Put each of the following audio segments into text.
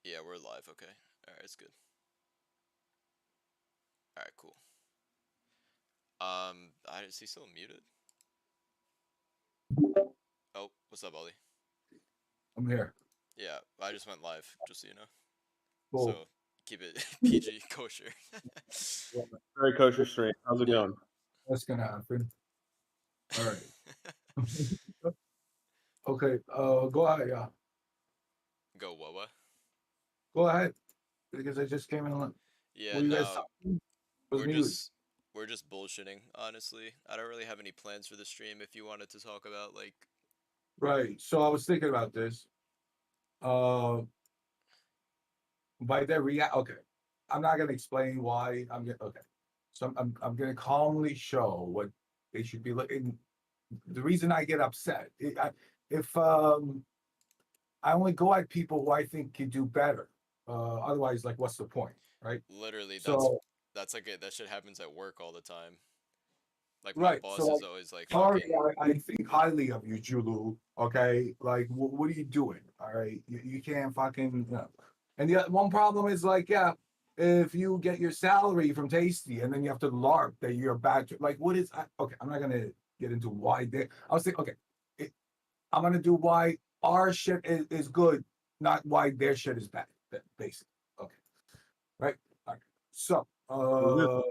Yeah, we're live. Okay. All right, it's good. All right, cool. Is he still muted? Oh, what's up, Ollie? I'm here. Yeah, I just went live, just so you know. Cool. So keep it PG, kosher. Yeah, Very kosher stream. How's it Yeah. going? that's gonna happen. All right. Okay. Go ahead. Yeah. Go what? Go ahead. Because I just came in. Yeah, Were you guys no, talking? Was we're muted. just we're just bullshitting, honestly. I don't really have any plans for the stream if you wanted to talk about like Right. So I was thinking about this. Uh, by their react. Okay. I'm not gonna explain why. Okay. So I'm gonna calmly show what they should be looking. The reason I get upset, if I only go at people who I think can do better. Otherwise, like, what's the point, right? literally So that's like that shit happens at work all the time. Like my right. boss So is always like sorry, fucking I think highly of you, Julu. Okay, like what are you doing? All right, you can't fucking. And the one problem is like, yeah, if you get your salary from Tasty and then you have to LARP that you're back to like, what is? Okay, I'm not gonna get into why they. I was thinking, okay, it, I'm gonna do why our shit is good, not why their shit is bad. Basically, okay, right. All right. So, Mhm.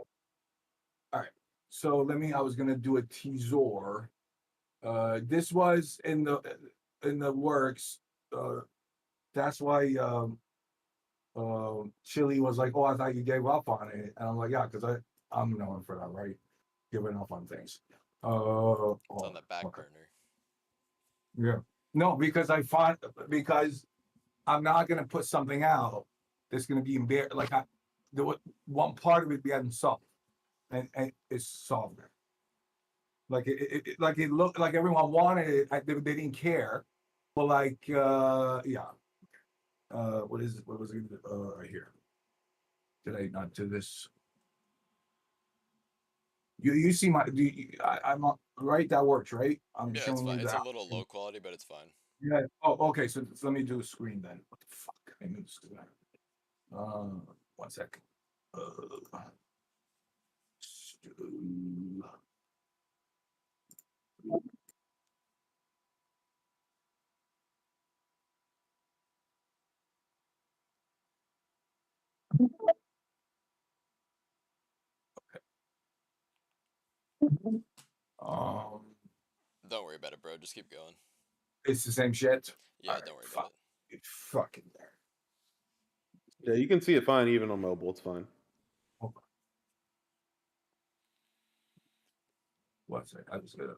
all right. So let me. I was gonna do a teaser. This was in the works. Uh, that's why Chili was like, "Oh, I thought you gave up on it," and I'm like, "Yeah, because I'm known for that, right? Giving up on things." it's on Oh, the back okay, burner. yeah. No, because I find because I'm not gonna put something out that's gonna be embarrassed. Like the one part of it we hadn't solved, and it's solved. Like like it looked like everyone wanted it. They didn't care, but like yeah. What is it? What was it? Right here. Did I not do this? You see my? I'm right. That works, right? I'm Yeah, it's showing fine. you It's a that. little low quality, but it's fine. Yeah. Oh, okay. So let me do a screen then. What the fuck? I moved screen. Uh, 1 second. Uh, um, Don't worry about it, bro. Just keep going. it's the same shit. All Yeah, right. don't worry about Fuck. it. It's fucking there. Yeah, you can see it fine even on mobile. It's fine. Hold on. 1 second. I just gotta.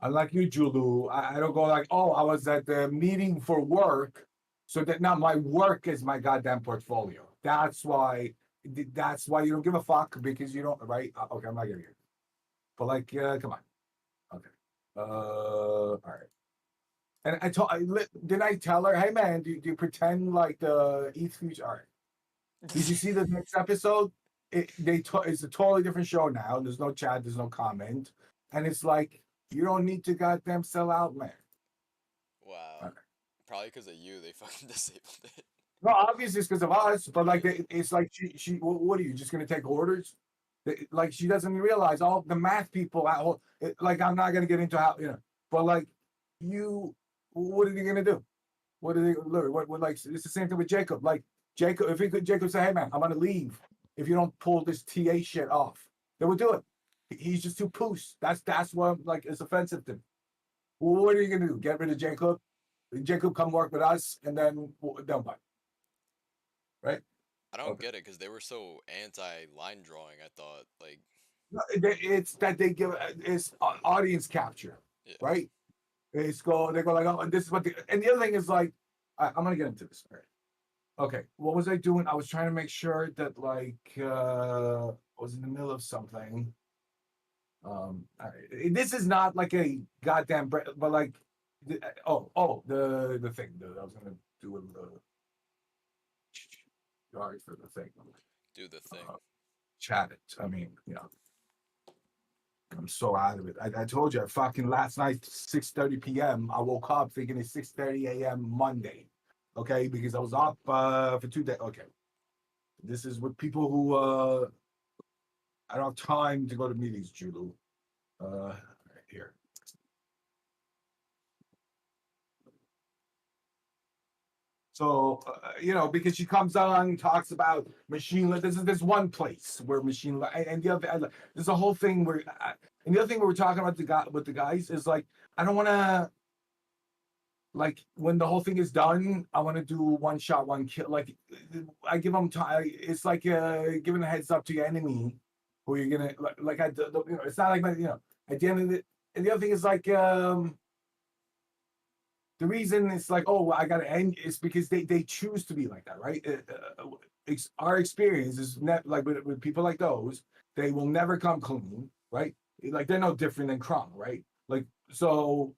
Unlike you, Julu, I don't go like, oh, I was at the meeting for work. So that now my work is my goddamn portfolio. That's why you don't give a fuck because you don't, right? Okay, I'm not giving you. But like, come on. Okay. All right. And did I tell her, hey man, do you pretend like the ETH future? All right. Did you see the next episode? It's a totally different show now. There's no chat, there's no comment. And it's like, you don't need to goddamn sell out, man. Wow. Okay. Probably because of you, they fucking disabled it. No, obviously it's because of us, but like Yeah. it's like what are you just gonna take orders? Like she doesn't realize all the math people like I'm not gonna get into how but like you, what are they gonna do? What are they look? What like it's the same thing with Jacob. Like Jacob, if he could, Jacob say, "Hey man, I'm gonna leave if you don't pull this TA shit off," they would do it. He's just too poos. That's what like is offensive to me. Well, what are you gonna do? Get rid of Jacob? Jacob come work with us, and then what? Right? I don't Okay. get it because they were so anti line drawing. I thought like No, it's that they give it's audience capture, yeah. right? They go like, oh, this is what and the other thing is like, I'm gonna get into this. All right. Okay, what was I doing? I was trying to make sure that like I was in the middle of something. All right. This is not like a goddamn, but like, the thing that I was gonna do with the sorry for the thing. Do the thing. Uh, Chat it. I mean, I'm so out of it. I told you, fucking last night, 6:30 p.m. I woke up thinking it's 6:30 a.m. Monday. okay, because I was up for 2 days. Okay, this is what people who I don't have time to go to meetings, Julu. Right here. So because she comes on, talks about machine learning. This one place where machine learning, and the other, there's a whole thing where, and the other thing where we're talking about with the guys is like, I don't want to, like, when the whole thing is done, I want to do one shot, one kill. Like, I give them time. It's like giving a heads up to your enemy, who you're gonna like. It's not like at the end of and the other thing is like the reason it's like, oh, I gotta end is because they choose to be like that, right? Our experience is like with people like those, they will never come clean, right? Like they're no different than Crumb, right? Like so,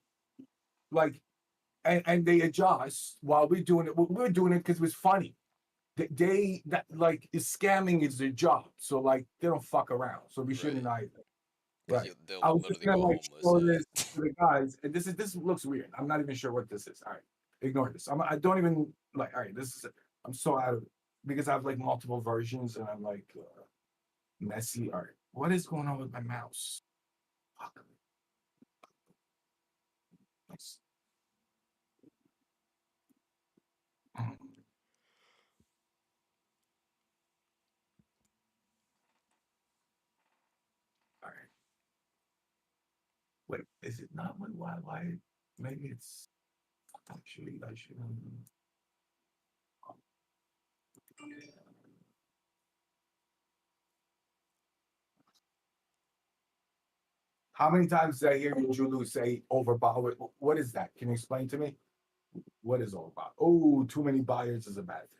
like, and they adjust while we're doing it. We're doing it because it was funny. That like is scamming is their job, so like they don't fuck around. So we shouldn't Right. either. Because Right. they'll I was just literally gonna go like homeless. show Yeah. this to the guys, and this looks weird. I'm not even sure what this is. All right, ignore this. I don't even like. All right, this is. I'm so out of it because I have like multiple versions, and I'm like messy. All right, what is going on with my mouse? Fuck. Nice. All right. Wait, is it not? Why? Maybe it's. Actually, I should. How many times did I hear you, Julu, say overbought? What is that? Can you explain to me? What is overbought? Oh, too many buyers is a bad thing.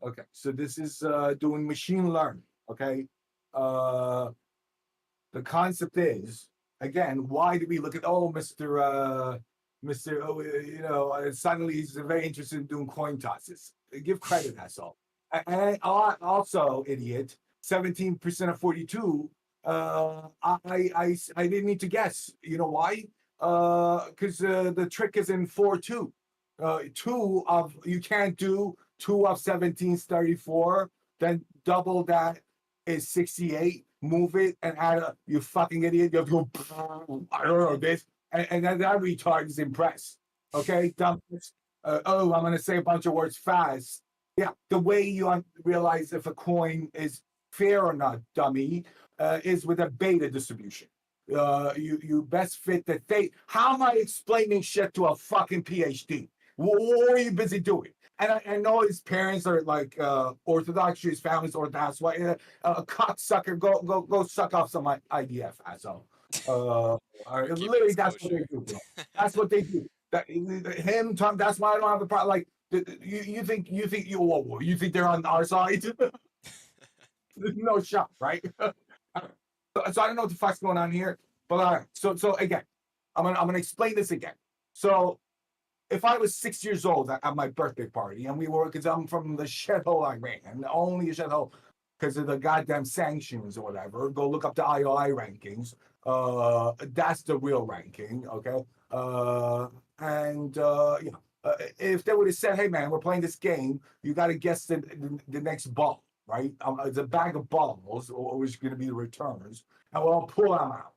Okay, so this is doing machine learning. Okay, uh, the concept is again, why do we look at Mister? Oh, suddenly he's very interested in doing coin tosses. Give credit, that's all. And also, idiot, 17% of 42. I didn't need to guess. You know why? Because the trick is in 4-2. Two of you can't do 2 of 17 is 34. Then double that is 68. Move it and add you fucking idiot. You have to go, I don't know this. And then that retard is impressed. Okay, dumb. I'm gonna say a bunch of words fast. Yeah, the way you realize if a coin is fair or not, dummy, is with a beta distribution. You best fit the thing. How am I explaining shit to a fucking PhD? What are you busy doing? And I know his parents are like Orthodox, his family's Orthodox. Why cocksucker? Go suck off some IDF, asshole. Keep it Literally, that's what they kosher. do, bro. That's what they do. Him, Tom. That's why I don't have a problem. Like you think you think they're on our side? No shot, right? So I don't know what the fuck's going on here, but so again, I'm gonna explain this again. So if I was 6 years old at my birthday party and we were, because I'm from the shithole I ran, only a shithole because of the goddamn sanctions or whatever, go look up the IOI rankings. That's the real ranking, okay? If they would have said, hey man, we're playing this game, you got to guess the next ball, right? It's a bag of balls, which is going to be the returns, and we'll pull them out.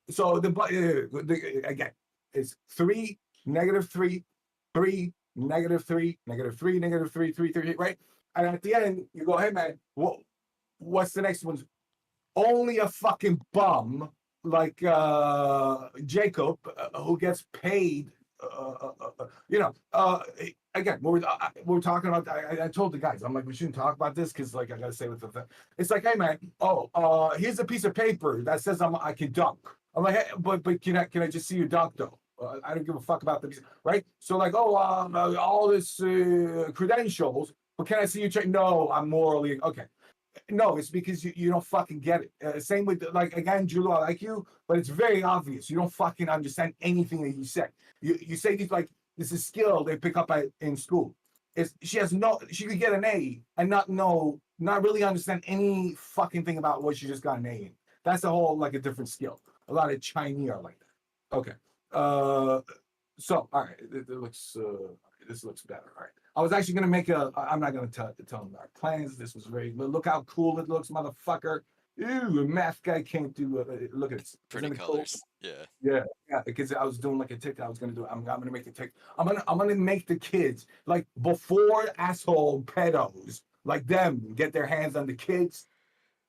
So again, it's 3, -3, 3, -3, -3, -3, 3, 3, right? And at the end, you go, hey man, what's the next one? Only a fucking bum like Jacob who gets paid. Again, we're talking about. I told the guys, I'm like, we shouldn't talk about this because, like, I gotta say what the thing. It's like, hey man, here's a piece of paper that says I can dunk. I'm like, hey, but can I just see you dunk though? I don't give a fuck about the right. So like, all this credentials, but can I see you check? No, I'm morally okay. No, it's because you don't fucking get it. Same with like again, Julo, I like you, but it's very obvious. You don't fucking understand anything that you say. You say these like this is skill they pick up in school. She could get an A and not really understand any fucking thing about what she just got an A in. That's a whole like a different skill. A lot of Chinese are like that. Okay. So all right, it looks this looks better. All right. I was actually gonna make a. I'm not gonna tell them our plans. This was very. Look how cool it looks, motherfucker. Ew, a math guy can't do. Look at this. Pretty Isn't it cool? colors. Yeah. Yeah, because I was doing like a TikTok. I was gonna do. I'm gonna make a TikTok. I'm gonna make the kids like before asshole pedos like them get their hands on the kids.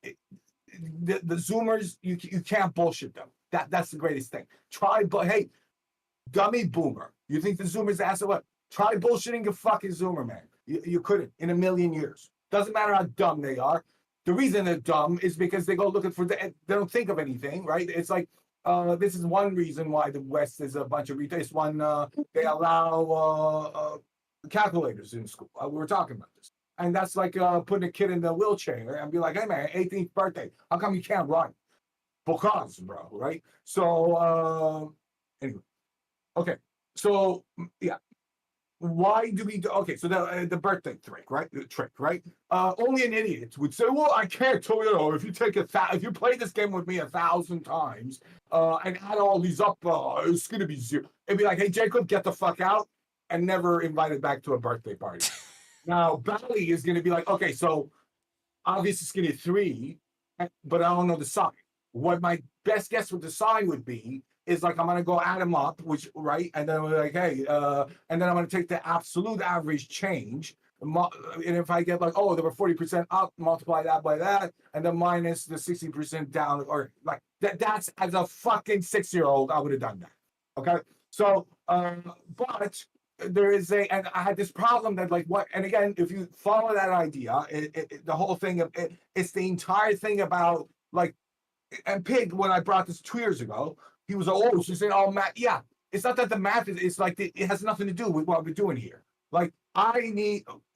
it- the Zoomers, you can't bullshit them. That's the greatest thing. But hey, dummy boomer, you think the Zoomers asshole? What? Try bullshitting a fucking Zoomer, man. You couldn't in a million years. Doesn't matter how dumb they are. The reason they're dumb is because they go looking for they don't think of anything, right? It's like this is one reason why the West is a bunch of retards. One, they allow calculators in school. We were talking about this. And that's like putting a kid in the wheelchair and be like, hey, man, 18th birthday. How come you can't run? Because, bro, right? So, anyway. Okay. So, yeah. Why do we do? Okay, so the birthday trick, right? The trick, right? Only an idiot would say, "Well, I can't tell you know if you take if you play this game with me 1,000 times, and add all these up, it's gonna be zero." It'd be like, "Hey, Jacob, get the fuck out," and never invited back to a birthday party. Now, Bali is gonna be like, "Okay, so obviously it's gonna be 3, but I don't know the sign. What my best guess with the sign would be is like I'm gonna go add them up, which right, and then we're like, hey, and then I'm gonna take the absolute average change, and if I get like, oh, they were 40% up, multiply that by that, and then minus the 60% down, or like that's as a fucking 6-year-old, I would have done that. Okay, so but there is and I had this problem that like what, and again, if you follow that idea, the whole thing of it's the entire thing about like, and Pig, when I brought this 2 years ago, he was like, oh, she's saying, oh, math. Yeah, it's not that the math is, it's like, it has nothing to do with what we're doing here. Like,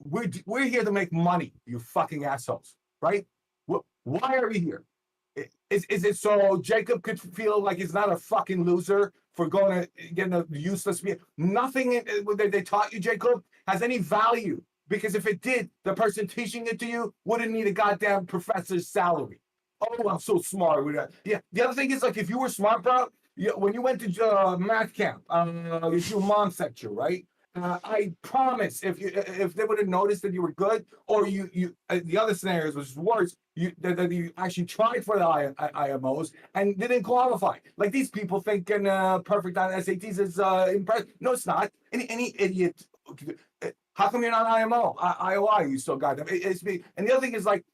we're here to make money, you fucking assholes, right? Why are we here? Is it so Jacob could feel like he's not a fucking loser for going to getting a useless? Nothing they taught you, Jacob, has any value, because if it did, the person teaching it to you wouldn't need a goddamn professor's salary. Oh, I'm so smart with that. Yeah. The other thing is like if you were smart, bro, when you went to math camp, your mom sent you, right? I promise, if they would have noticed that you were good, or the other scenarios was worse, that you actually tried for the IMOs and didn't qualify. Like these people thinking perfect on SATs is impressive. No, it's not. Any idiot. How come you're not IMO? IOI, you still got them. It's me. And the other thing is like,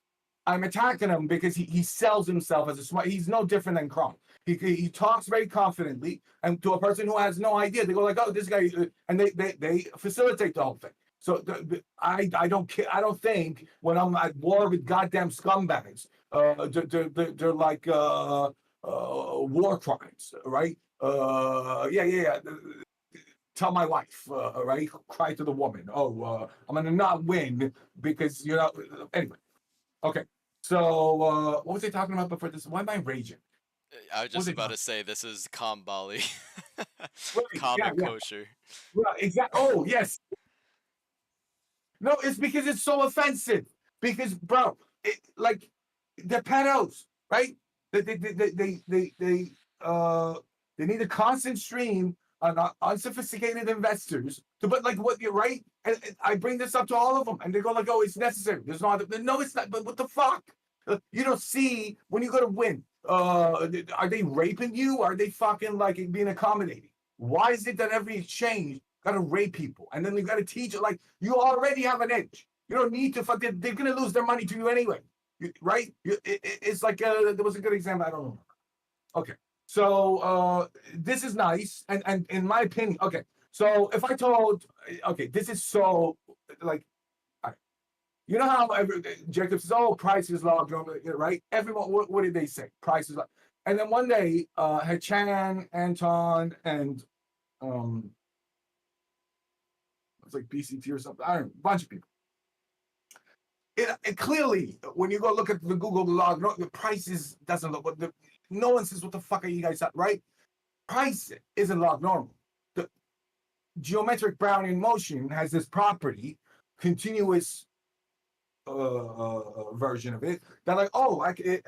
I'm attacking him because he sells himself as a smart. He's no different than Kronk. He talks very confidently, and to a person who has no idea, they go like, "Oh, this guy," and they facilitate the whole thing. So I don't care. I don't think when I'm at war with goddamn scumbags, they're like war crimes, right? Yeah. Tell my wife, right? Cry to the woman. Oh, I'm gonna not win because you know. Anyway. Okay. So what was I talking about before this? Why am I raging? I was What was just I about talking? to say this is calm Bali. Right, Calm yeah, and yeah. kosher. Well, exactly. Oh, yes. No, it's because it's so offensive. Because, bro, like the pedos, right? They need a constant stream on unsophisticated investors to, but like what you're right. And I bring this up to all of them, and they go like, "Oh, it's necessary." There's no other. No, it's not. But what the fuck? You don't see when you go to win. Are they raping you? Are they fucking like being accommodating? Why is it that every exchange got to rape people, and then you got to teach it like you already have an edge. You don't need to fuck. They're gonna lose their money to you anyway, right? It's like there was a good example. I don't remember. Okay, so this is nice, and in my opinion, okay. So if I told, okay, this is so like, you know how Jacob says, "Oh, price is low," right? Everyone, what did they say? Price is low. And then one day, Hachan, Anton, and it's like BCT or something. I don't know, a bunch of people. It clearly, when you go look at the Google log, no, the prices doesn't look. No one says, "What the fuck are you guys at?" Right? Price isn't log normal. The geometric Brownian motion has this property, continuous version of it. That like, oh, I can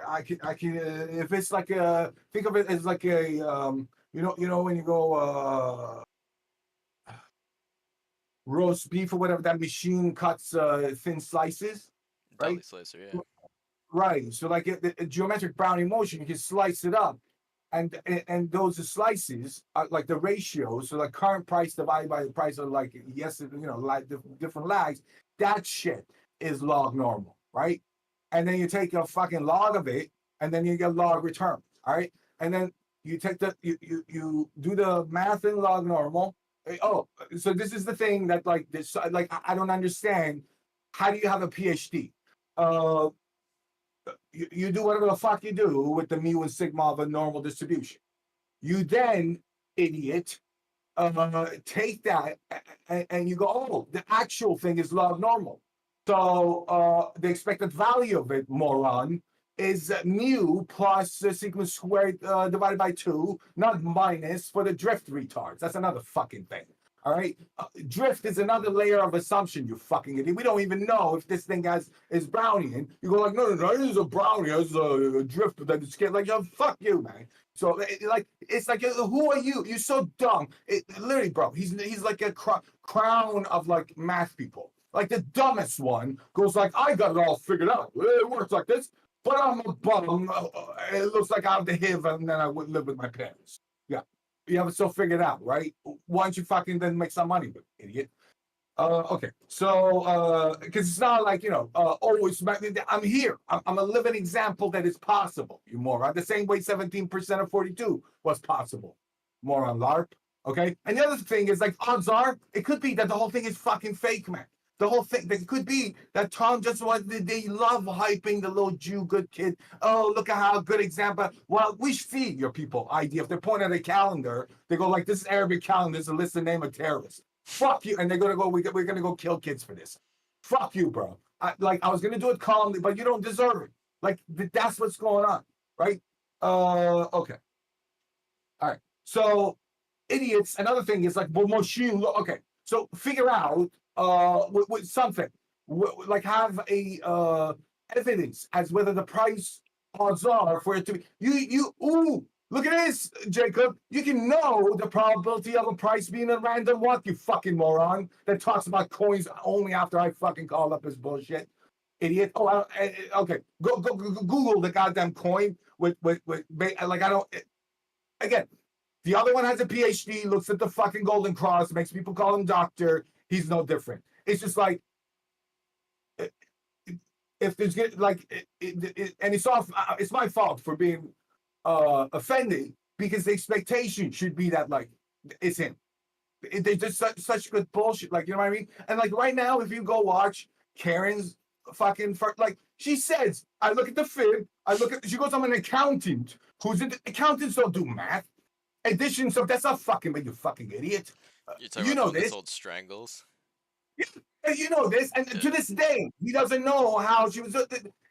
if it's like a, think of it as like a you know when you go roast beef or whatever, that machine cuts thin slices, Deli right? slicer, yeah. Right. So like a geometric brownie motion, you can slice it up, and those slices are like the ratio. So like current price divided by the price of like yes, you know, like different lags. That shit is log normal, right? And then you take a fucking log of it, and then you get log return. All right, and then you take you do the math in log normal. Oh, so this is the thing that like this like I don't understand. How do you have a PhD? Uh, you do whatever the fuck you do with the mu and sigma of a normal distribution. You then, idiot, take that and you go, oh, the actual thing is log normal. So the expected value of it, moron, is mu plus sigma squared divided by 2, not minus for the drift retards. That's another fucking thing. All right. Drift is another layer of assumption, you fucking idiot. We don't even know if this thing is Brownian. You go like, no, this is a brownie. This is a drift that is scared. Like, oh, fuck you, man. So like it's like who are you? You're so dumb. Literally, bro. He's like a crown of like math people. Like the dumbest one goes like, I got it all figured out. It works like this, but I'm a bum. It looks like I have the HIV, and then I would live with my parents. Yeah, you have it so figured out, right? Why don't you fucking then make some money with it, idiot? Okay, so because it's not like always. I'm here. I'm a living example that is possible. You moron. The same way 17% of 42 was possible. Moron LARP. Okay, and the other thing is like odds are it could be that the whole thing is fucking fake, man. The whole thing. It could be that Tom just wanted. They love hyping the little Jew good kid. Oh, look at how good example. Well, we see your people idea. If they point at a calendar, they go like, "This is Arabic calendar. This is a list of name of terrorists." Fuck you. And they're gonna go, we're gonna go kill kids for this. Fuck you, bro. I was gonna do it calmly, but you don't deserve it. Like that's what's going on, right? Okay. All right. So idiots. Another thing is like, well, machine. Okay. So figure out with something like have a evidence as whether the price odds are for it to be ooh. Look at this, Jacob. You can know the probability of a price being a random walk, you fucking moron that talks about coins only after I fucking called up his bullshit. Idiot. Oh, okay. Go Google the goddamn coin with like I don't again. The other one has a PhD, looks at the fucking golden cross, makes people call him doctor. He's no different. It's just like if there's like and it's my fault for being offended because the expectation should be that like it's him. They just such good bullshit, like you know what I mean. And like right now, if you go watch Karen's fucking like she says, I look at the fib, she goes, I'm an accountant. Accountants don't do math. Addition stuff. That's not fucking, but you fucking idiot. You're talking You about the know one that this. sold strangles? You know this, and Yeah. to this day, he doesn't know how she was.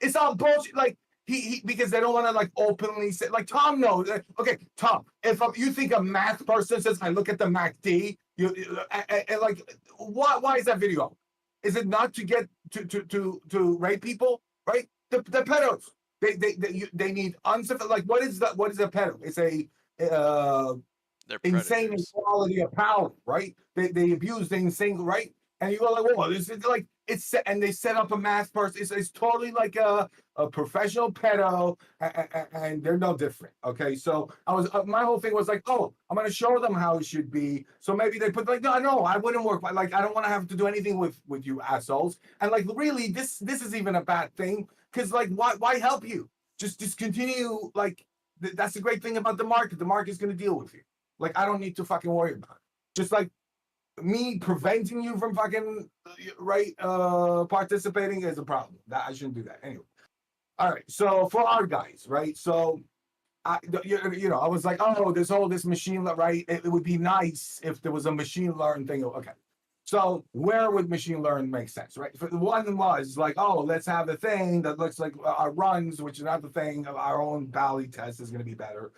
It's all bullshit. Like he because they don't want to like openly say. Like Tom knows. Okay, Tom, if you think a math person says, "I look at the MACD," and like, why is that video up? Is it not to get to rape people? Right? The pedos. They need unsophisticated. Like what is a pedo? It's a uh They're insane predators. equality of power, right? They abuse the insane, right? And you go like, whoa, this is like it's and they set up a mass person. It's totally like a professional pedo, and they're no different. Okay, so I was my whole thing was like, oh, I'm gonna show them how it should be. So maybe they put like, no, I wouldn't work. Like I don't want to have to do anything with you assholes. And like really, this is even a bad thing because like why help you? Just continue like that's the great thing about the market. The market's gonna deal with you. Like I don't need to fucking worry about it. Just like me preventing you from fucking right participating is a problem. That I shouldn't do that anyway. All right. So for our guys, right? So I was like, oh, this machine right? It would be nice if there was a machine learn thing. Okay. So where would machine learn make sense, right? For the one was like, oh, let's have a thing that looks like our runs, which is not the thing of our own Bali test is going to be better.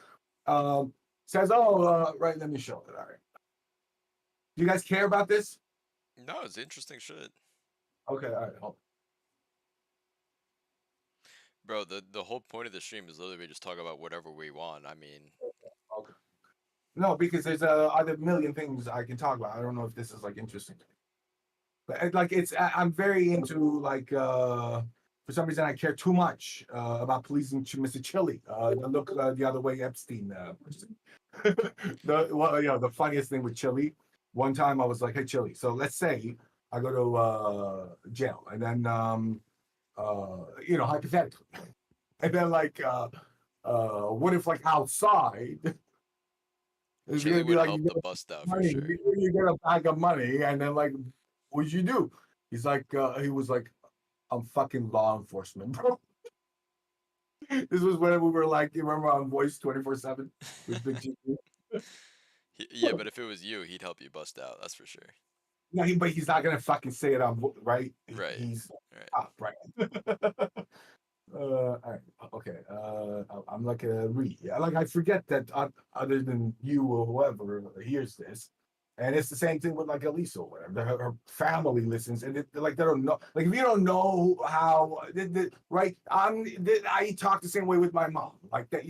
Says, oh, right. Let me show it. All right. Do you guys care about this? No, it's interesting shit. Okay, all right. Hold Bro, the whole point of the stream is literally we just talk about whatever we want. I mean, on. Okay. No, because there's other million things I can talk about. I don't know if this is like interesting to me. But like I'm very into like for some reason I care too much about pleasing Mr. Chili. The look the other way Epstein person. The funniest thing with Chili, one time I was like, hey Chili, so let's say I go to jail and then hypothetically. And then like what if like outside it's Chili gonna be would like help the bust out for money. sure. You get a bag of money, and then like, what'd you do? He's like, he was like, I'm fucking law enforcement, bro. This was when we were like, you remember on Voice 24/7 with Big G? Yeah, but if it was you, he'd help you bust out. That's for sure. Yeah, but he's not gonna fucking say it on right. Right. He's Right. top, right? All right, okay. I'm like a re. Like I forget that other than you or whoever hears this, and it's the same thing with like Elisa or whatever. Her family listens, and like they don't know. Like if you don't know how, right? I talk the same way with my mom. Like that,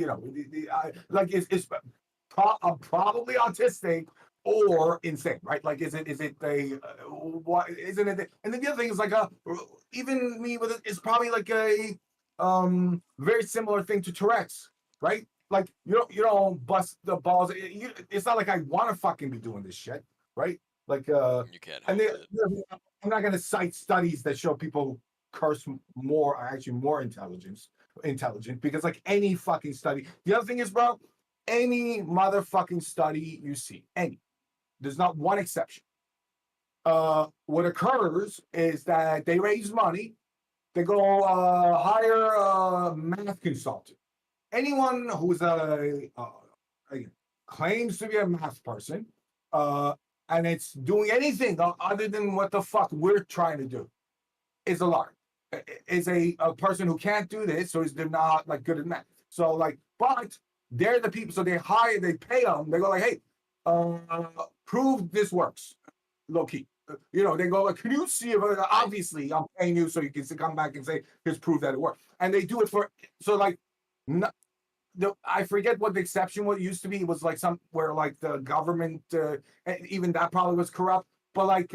like I'm probably autistic or insane, right? Like, is it a what? Isn't it? And then the other thing is like even me with it is probably like a very similar thing to Tourette's, right? Like you don't bust the balls. It's not like I want to fucking be doing this shit, right? Like You can't and help it. I'm not gonna cite studies that show people curse more are actually more intelligent because like any fucking study. The other thing is, bro, any motherfucking study you see, there's not one exception. What occurs is that they raise money, they go hire a math consultant. Anyone who's claims to be a math person, uh, and it's doing anything other than what the fuck we're trying to do, is a liar. Is a person who can't do this, so they're not like good at math. So like, but they're the people. So they pay them. They go like, hey, uh, prove this works, low key. They go like, can you see if obviously I'm paying you so you can come back and say, here's proof that it worked. And they do it for so like, I forget what the exception what used to be. It was like some where like the government, even that probably was corrupt. But like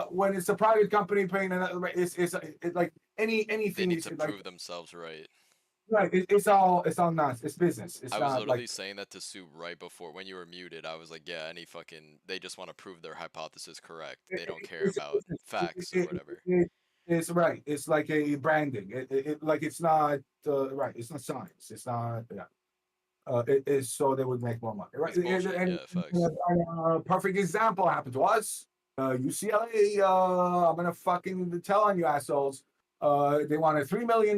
when it's a private company paying another, it's like They anything need is to like prove themselves right. right. It's all nuts. It's business. It's I was not like literally saying that to Sue right before when you were muted. I was like, yeah, they just want to prove their hypothesis correct. They don't care it's a about business. facts or whatever. It's right. It's like a branding. Like it's not right. It's not science. It's not. Yeah. It is so they would make more money, right? It's bullshit. And Yeah, facts. a perfect example happened to us. UCLA. I'm gonna fucking tell on you assholes. They wanted $3 million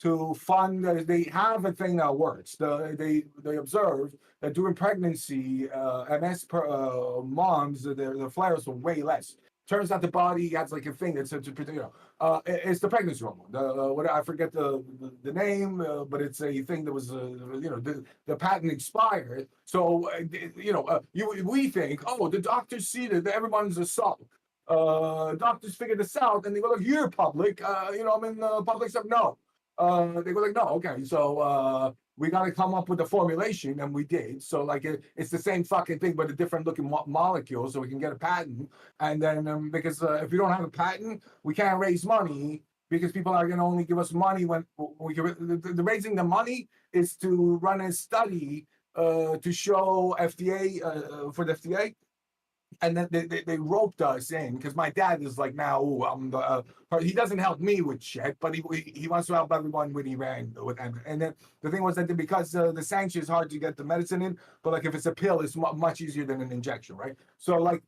to fund. They have a thing that works. They observed that during pregnancy, MS moms, their flares were way less. Turns out the body has like a thing that's it's the pregnancy hormone. What I forget the name, but it's a thing that was the patent expired. So we think the doctors see that everyone's a salt. Doctors figure this out and they go like, you're public. I'm in public stuff. No. They go like, no, okay. So we got to come up with a formulation, and we did. So like it's the same fucking thing, but a different looking molecule, so we can get a patent. And then because if we don't have a patent, we can't raise money because people are going to only give us money when we can. The raising the money is to run a study to show FDA for the FDA. And then they roped us in because my dad is like now I'm the he doesn't help me with shit, but he wants to help everyone when he ran with and then the thing was that because the sanction is hard to get the medicine in, but like if it's a pill, it's much easier than an injection, right? So like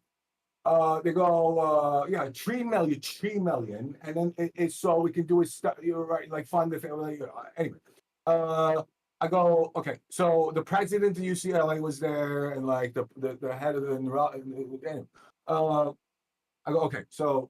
they go yeah 3 million, and then it's so we can do a study, right? Like fund the family anyway. I go, okay, so the president of UCLA was there, and like the head of the anyway. I go, okay, so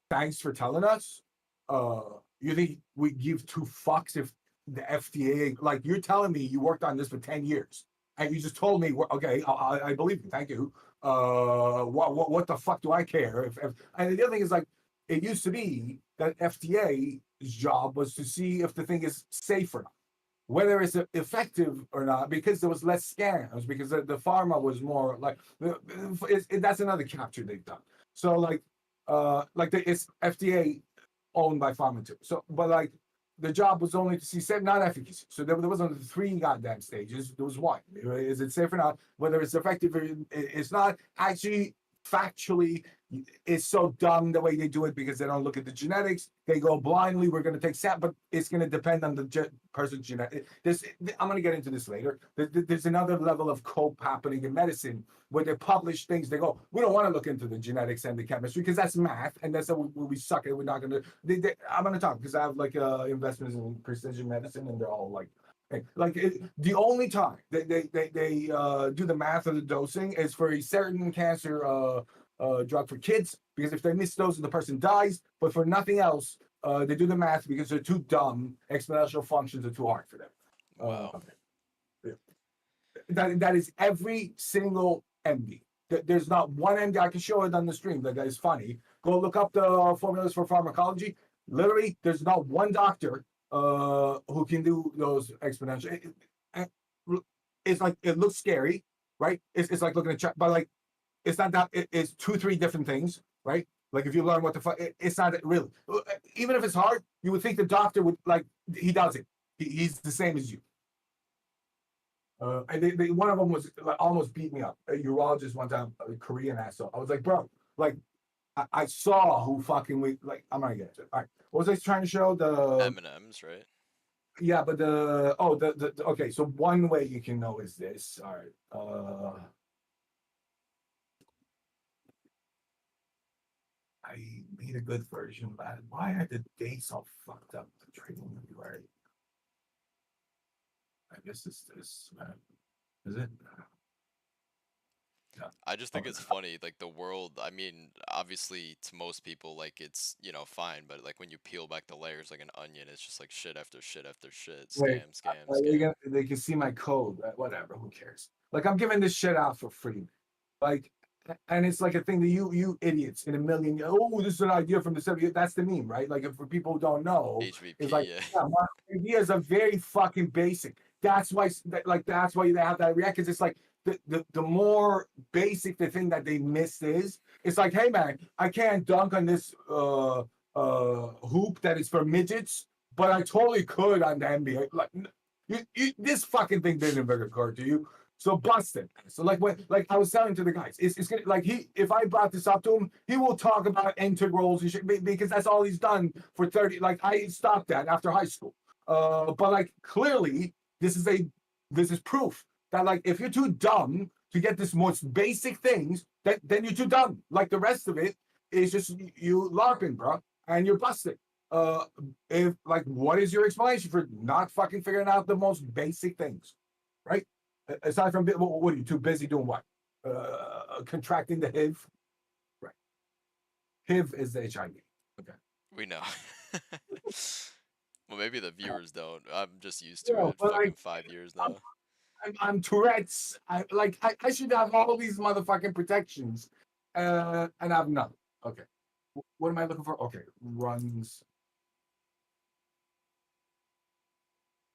thanks for telling us. You think we give two fucks if the FDA, like you're telling me you worked on this for 10 years and you just told me, okay, I believe you, thank you. What the fuck do I care? And the other thing is like, it used to be that FDA's job was to see if the thing is safe or not. whether it's effective or not, because there was less scams, because the pharma was more like that's another capture they've done. So it's FDA owned by pharma too. So, but like the job was only to see safe, not efficacy. So there wasn't three goddamn stages. There was one. Is it safe or not? Whether it's effective or it's not. Actually, factually, it's so dumb the way they do it because they don't look at the genetics. They go blindly. We're going to take but it's going to depend on the person's genetic. I'm going to get into this later. There's another level of cope happening in medicine where they publish things. They go, we don't want to look into the genetics and the chemistry because that's math, and that's what we suck at. We're not going to. I'm going to talk because I have like investments in precision medicine, and they're all like. The only time they do the math of the dosing is for a certain cancer drug for kids, because if they miss those, the person dies. But for nothing else, they do the math because they're too dumb. Exponential functions are too hard for them. Wow. That is every single MD. There's not one MD. I can show it on the stream. That is funny. Go look up the formulas for pharmacology. Literally, there's not one doctor who can do those exponential. It's like, it looks scary, right? It's like looking at chart, but like it's not that. It's 2-3 different things, right? Like if you learn what the fuck, it's not really. Even if it's hard, you would think the doctor would like. He does it. He's the same as you. And one of them was like, almost beat me up. A urologist one time, a Korean asshole. I was like, bro, like I saw who fucking we like. I'm gonna get into it. All right, what was I trying to show? The M&Ms, right? Yeah, but okay. So one way you can know is this. All right. I made a good version, but why are the dates all fucked up? The trading February. I guess it's this. Is it? Yeah. I just think it's funny, like the world. I mean, obviously, to most people, like it's fine, but like when you peel back the layers like an onion, it's just like shit after shit after shit, Wait, scam. they can see my code. Whatever. Who cares? Like I'm giving this shit out for free. Like, and it's like a thing that you idiots in a million. Oh, this is an idea from the 70s. That's the meme, right? Like, if for people who don't know, HVP, it's like, yeah. my ideas are very fucking basic. That's why they have that react. Because it's like the more basic the thing that they miss is. It's like, hey man, I can't dunk on this hoop that is for midgets, but I totally could on the NBA. Like, this fucking thing didn't occur to you. So bust it. So like I was telling to the guys, it's gonna like if I brought this up to him, he will talk about integrals and shit because that's all he's done for 30. Like I stopped that after high school. But like clearly this is proof that like if you're too dumb to get this most basic things, then you're too dumb. Like the rest of it is just you LARPing, bro, and you're busted. If like, what is your explanation for not fucking figuring out the most basic things, right? Aside from what are you too busy doing? What? Contracting the HIV. Right. HIV is the HIV. Okay. We know. Well, maybe the viewers don't. I'm just used to it. But Fucking 5 years now. I'm Tourette's. I should have all these motherfucking protections, and I've none. Okay. What am I looking for? Okay, runs.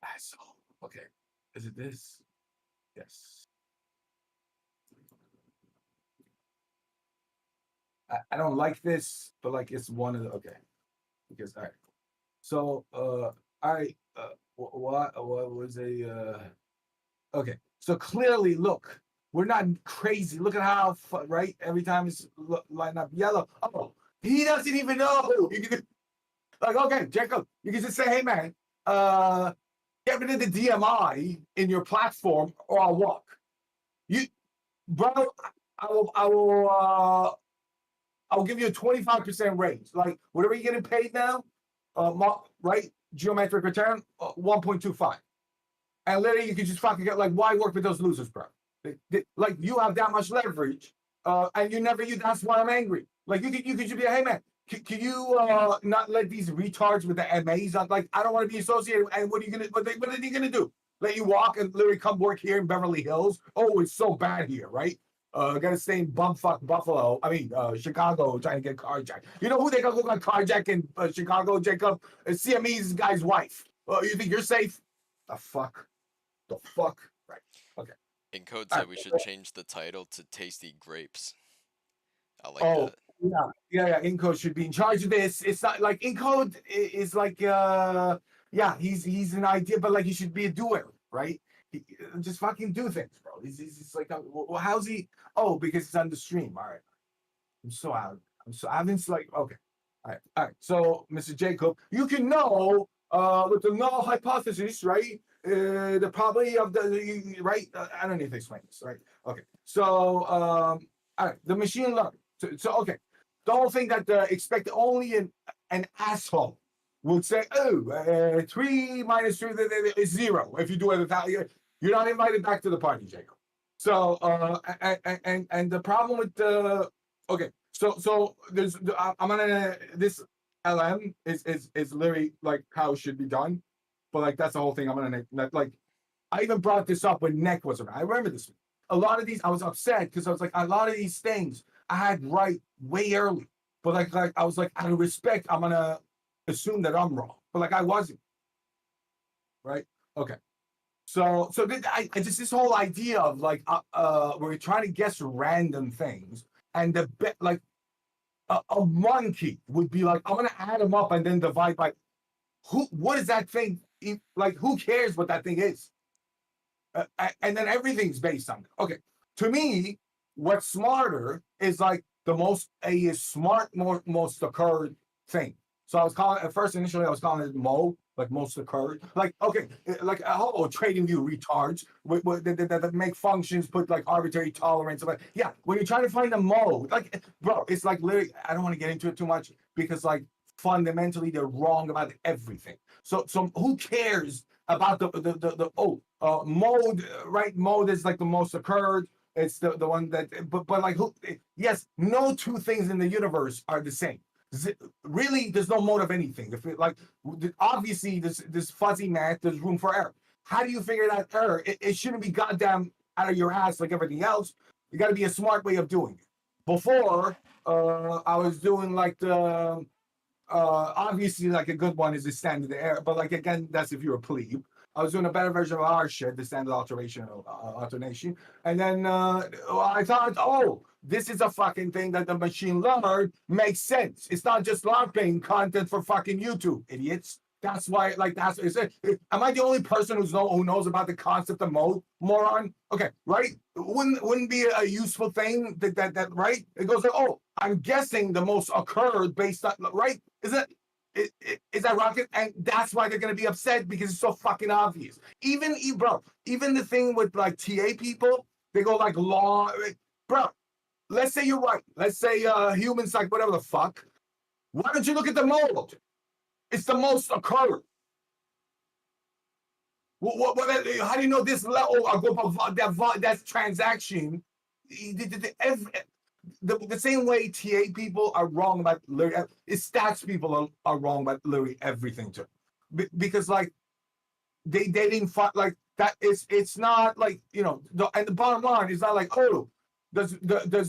Asshole. Okay. Is it this? Yes. I don't like this, but like it's one of the okay. Because all right. So what was okay. So clearly, look, we're not crazy. Look at how right every time it's lighting up yellow. Oh, he doesn't even know. You can like okay, Jacob. You can just say, hey man, get rid of the DMI in your platform, or I'll walk. Bro, I'll give you a 25% raise. Like whatever you're getting paid now, right? Geometric return, 1.25. And literally you can just fucking get like, why work with those losers, bro? Like you have that much leverage, and you never use. That's why I'm angry. Like you could just be a hey man, can you not let these retards with the MAs on? Like I don't want to be associated. And what are you gonna? What are they gonna do? Let you walk and literally come work here in Beverly Hills? Oh, it's so bad here, right? Gotta stay in bumfuck Buffalo. I mean, Chicago, trying to get carjacked. You know who they got carjacked in Chicago, Jacob? CME's guy's wife. You think you're safe? The fuck? The fuck? Right. Okay. Encode All said right. we should change the title to Tasty Grapes. I like Oh, that. yeah. Encode should be in charge of this. It's not like Encode is like yeah, he's an idea, but like he should be a doer, right? Just fucking do things, bro. He's like, well, how's he? Oh, because it's on the stream. All right. I'm so out. I haven't like okay. All right. So, Mr. Jacob, you can know with the null hypothesis, right? The probability of the right. I don't need to explain this, right? Okay. So, all right. The machine learning. So okay. The whole thing that expect only an asshole would say, oh, 3 minus 3 is 0. If you do it without you're not invited back to the party, Jacob. So, and the problem with the okay, so there's I'm gonna this LM is literally like how it should be done, but like that's the whole thing. I'm gonna like I even brought this up when Neck was around. I remember this. A lot of these I was upset because I was like a lot of these things I had right way early, but like I was like out of respect I'm gonna assume that I'm wrong, but like I wasn't. Right? Okay. So I just this whole idea of like we're trying to guess random things, and the bet like a monkey would be like I'm gonna add them up and then divide by who. What is that thing? Like who cares what that thing is? And then everything's based on it. Okay, to me, what's smarter is like the most a smart most occurred thing. So I was calling at first initially I was calling it Mo, like most occurred. Like okay, like trading view retards that make functions put like arbitrary tolerance. Like yeah, when you're trying to find a Mo, like bro, it's like literally I don't want to get into it too much because like fundamentally they're wrong about everything. So who cares about the mode, right? Mode is like the most occurred. It's the one that but like who yes, no two things in the universe are the same. Really, there's no mode of anything. If it like obviously this fuzzy math, there's room for error. How do you figure that error? It shouldn't be goddamn out of your ass like everything else. You got to be a smart way of doing it. Before, I was doing like the obviously like a good one is the standard error, but like again, that's if you're a plebe. I was doing a better version of our shit, the standard alternation, and then I thought, oh, this is a fucking thing that the machine learned makes sense. It's not just LARPing content for fucking YouTube, idiots. That's why, like, that's is it. Am I the only person who knows about the concept of mode, moron? Okay, right? Wouldn't be a useful thing that right? It goes like, oh, I'm guessing the most occurred based on right. Is that rocket? And that's why they're gonna be upset because it's so fucking obvious. Even bro, even the thing with like TA people, they go like law, bro. Let's say you're right. Let's say humans like whatever the fuck. Why don't you look at the mode? It's the most occurred. How do you know this level of that transaction? The same way TA people are wrong about literally, stats people are wrong about literally everything too, because like they didn't find like that. It's not like and the bottom line is not like oh does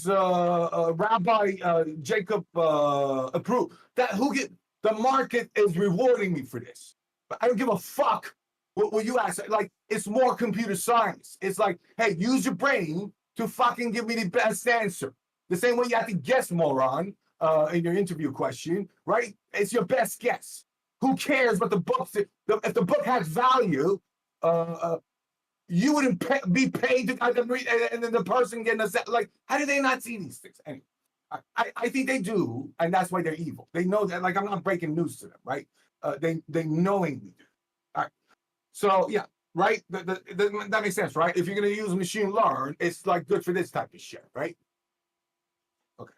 Rabbi Jacob approve that who get the market is rewarding me for this, but I don't give a fuck what you ask. Like it's more computer science. It's like hey use your brain to fucking give me the best answer. The same way you have to guess, moron, in your interview question, right? It's your best guess. Who cares what the book says? If the book has value, you wouldn't be paid to kind of read, and then the person getting upset. Like, how do they not see these things? Anyway, I think they do, and that's why they're evil. They know that. Like, I'm not breaking news to them, right? They knowingly do. All right. So yeah, right. That makes sense, right? If you're gonna use machine learn, it's like good for this type of shit, right? Okay.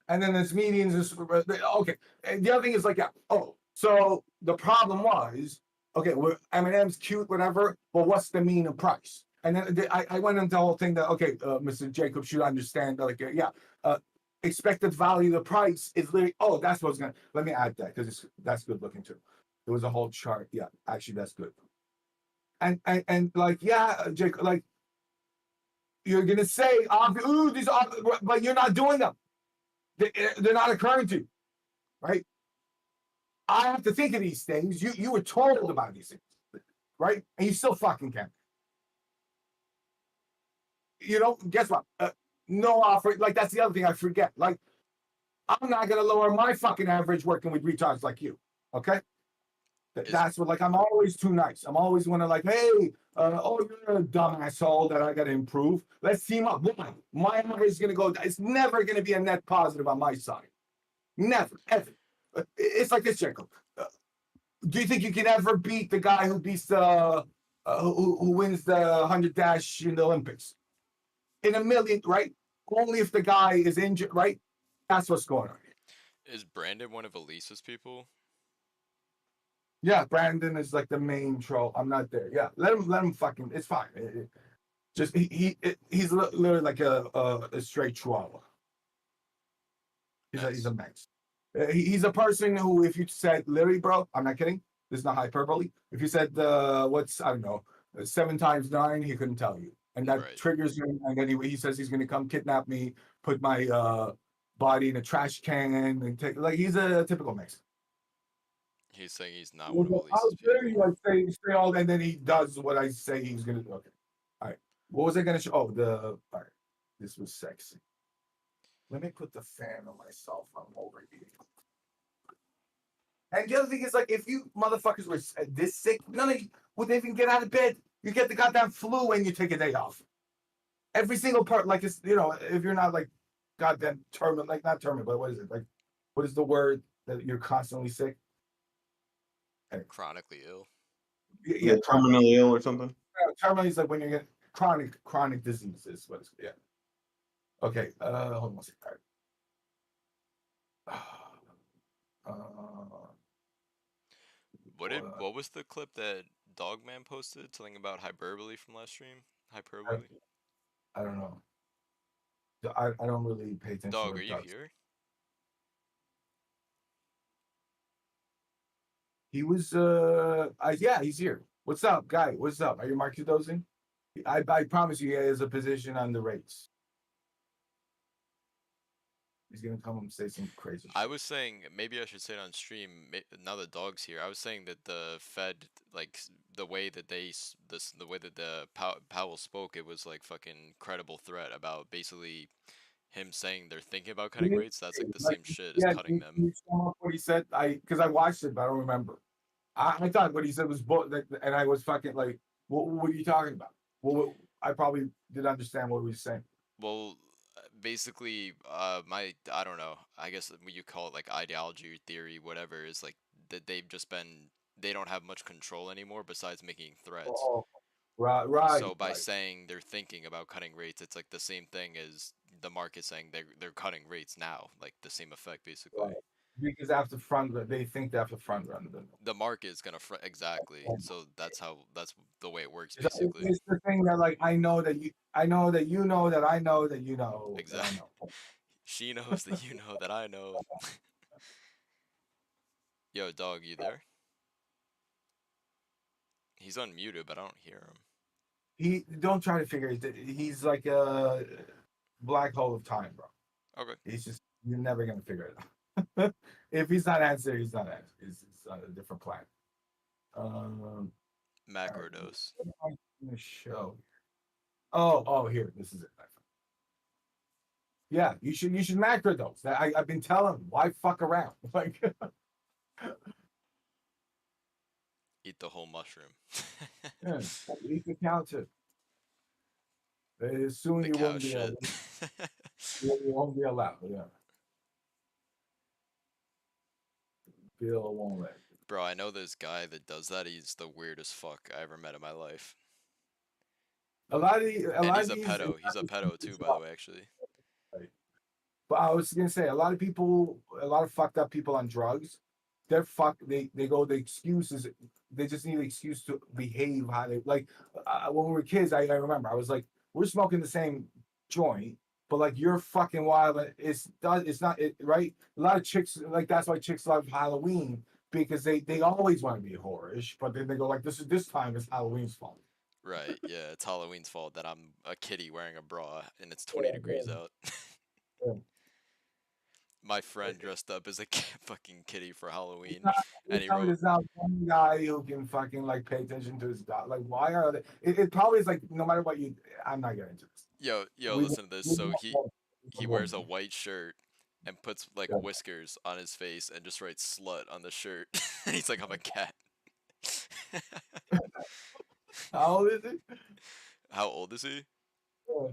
And then there's medians. Okay. And the other thing is like, yeah. Oh, so the problem was, okay, well, M&M's cute, whatever, but what's the mean of price? And then I went into the whole thing that, okay, Mr. Jacob should understand, like, expected value of the price is literally, oh, that's what's going to, let me add that because that's good looking too. There was a whole chart. Yeah, actually, that's good. And like, yeah, Jacob, like, you're going to say, ooh, these are, but you're not doing them. They're not occurring to you, right? I have to think of these things. You were told about these things, right? And you still fucking can. You know, guess what? No offer. Like that's the other thing I forget. Like I'm not gonna lower my fucking average working with retards like you. Okay. Is That's what, like, I'm always too nice. I'm always want to, like, hey, oh, you're a dumb asshole that I got to improve. Let's team up. Why? My average is going to go, it's never going to be a net positive on my side. Never, ever. It's like this, Jacob. Do you think you can ever beat the guy who beats who wins the 100 dash in the Olympics? In a million, right? Only if the guy is injured, right? That's what's going on here. is Brandon one of Elisa's people? Yeah, Brandon is like the main troll. I'm not there. Yeah, let him fucking. It's fine. Just he's literally like a straight troll. He's Nice. a mess. He's a person who, if you said literally, bro, I'm not kidding. This is not hyperbole. If you said what's I don't know 7 times 9, he couldn't tell you, and that Right. triggers him. And then he says he's going to come kidnap me, put my body in a trash can, and take like he's a typical Mexican. He's saying he's not one of I'll Elisa's literally people. like say all, and then he does what I say he's gonna do. Okay, all right. What was I gonna show? Oh, all right. This was sexy. Let me put the fan on myself. I'm overheating. And the other thing is, like, if you motherfuckers were this sick, none of you would even get out of bed. You get the goddamn flu when you take a day off. Every single part, like, it's if you're not like goddamn terminal, like not terminal, but what is it? Like, what is the word that you're constantly sick? Chronically ill. Yeah, terminally ill or something. terminal is like when you get chronic diseases. What is it? Yeah. Okay. Hold on a second. What was the clip that Dogman posted? Something about hyperbole from last stream? I, Hyperbole? I don't know. I don't really pay attention to Dog, what are it you does. here? He was yeah, he's here. What's up, guy? What's up? Are you Marky dozing? I promise you, he has a position on the rates. He's gonna come and say some crazy I shit. was saying maybe I should say it on stream. Now the dog's here. I was saying that the Fed, like the way that the way that the Powell spoke, it was like fucking credible threat about basically him saying they're thinking about cutting rates. That's like the Like, same shit as yeah, cutting can them. you sum up what he said? Because I watched it, but I don't remember. I thought what he said was and I was fucking like, what are you talking about? Well, I probably didn't understand what he was saying. Well, basically, I don't know. I guess what you call it like ideology or theory, whatever, is like that they don't have much control anymore besides making threats. Oh, right, right, So by right. saying they're thinking about cutting rates, it's like the same thing as the market saying they're cutting rates now, like the same effect basically. Right. Because after front run, they think they have to front run them. The market is gonna exactly. So that's the way it works So basically. it's the thing that like I know that you know that I know that you know that I Exactly. know. She knows that you know that I know. Yo, dog, you there? He's unmuted, but I don't hear him. He don't try to figure it. He's like a black hole of time, bro. Okay. He's just you're never gonna figure it out. If he's not answering, he's not answering. It's on a different planet. All right. Macrodose. What am I gonna show? Oh, here. This is it. Yeah, you should macro those. I've been telling him, why fuck around? Like Eat the whole mushroom. yeah, eat the cow too. Soon The you cow won't be shit. you won't be allowed. Yeah. Bill won't let you. Bro, I know this guy that does that. He's the weirdest fuck I ever met in my life. A lot And of he's a these pedo. He's a pedo too, by the way, actually. but I was gonna say a lot of people, a lot of fucked up people on drugs, they're fucked. They go the excuses. They just need an excuse to behave how they like. When we were kids, I remember I was like, we're smoking the same joint, but like you're fucking wild. It's not it right. A lot of chicks like that's why chicks love Halloween because they always want to be whorish, but then they go like this time is Halloween's fault. Right, yeah, it's Halloween's fault that I'm a kitty wearing a bra and it's 20 Yeah, degrees out. yeah. my friend dressed up as a fucking kitty for Halloween, You and he tell me wrote, there's not one guy who can fucking like pay attention to his dog. Like, why are they? It probably is like no matter what you. I'm not getting into this. yo, We, listen to this. we So he wears a woman. white shirt and puts like Yeah. whiskers on his face and just writes slut on the shirt. And he's like, I'm a cat. How old is it? How old is he? Yeah,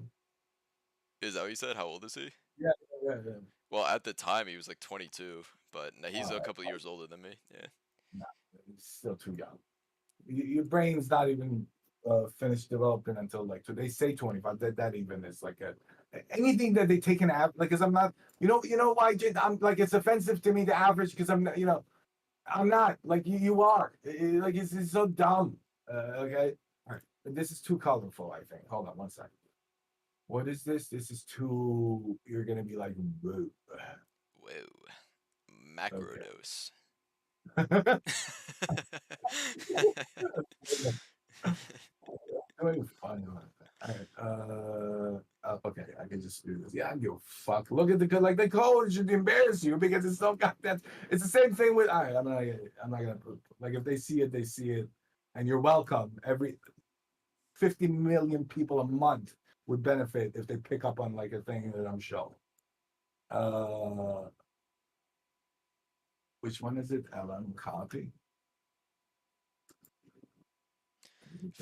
Is that what you said? How old is he? yeah, yeah. Yeah. Well, at the time he was like 22, but no, he's a Uh, couple years older than me. Yeah. nah, it's still too young. Your brain's not even finished developing until like they say 25. That even is like anything that they take an average. Like, cause I'm not. You know why? I'm like it's offensive to me the average because I'm not. I'm not like you are. Like it's so dumb. Okay. All right. This is too colorful. I think. Hold on one second. What is this? This is too. You're gonna be like, boo. Whoa. Okay. Macrodose. Doing fun. All right. Okay, I can just do this. Yeah, I give a fuck. Look at the code should embarrass you because it's so got that. It's the same thing with. All right, I'm not gonna put like if they see it, they see it, and you're welcome. Every 50 million people a month would benefit if they pick up on like a thing that I'm showing. Uh, which one is it? LM copy.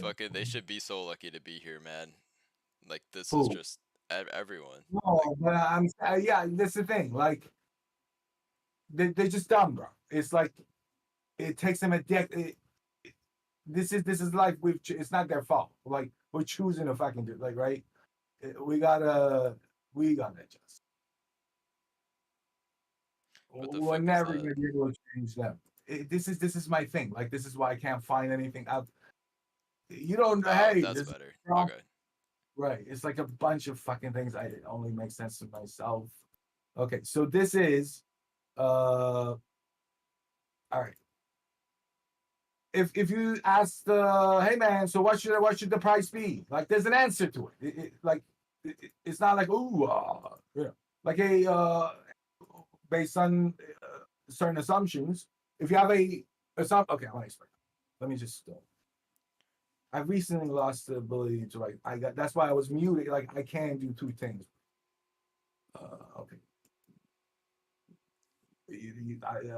Fucking, they should be so lucky to be here, man. Like this is Who? just everyone. Like, No, but yeah, that's the thing. Like they're just dumb, bro. It's like it takes them a decade. This is life. It's not their fault. Like we're choosing to fucking do like right. We gotta adjust. what the We're fuck is never that? gonna be able to change them. This is my thing. Like this is why I can't find anything out. You don't. Oh, Hey, that's this is better. wrong. Okay. Right. It's like a bunch of fucking things. I it only makes sense to myself. Okay, so this is all right. If you ask the hey man, so what should the price be? Like there's an answer to it. It's not like ooh like a based on certain assumptions. If you have okay, I want to explain. Let me just. I recently lost the ability to like. That's why I was muted. Like I can do two things. Okay.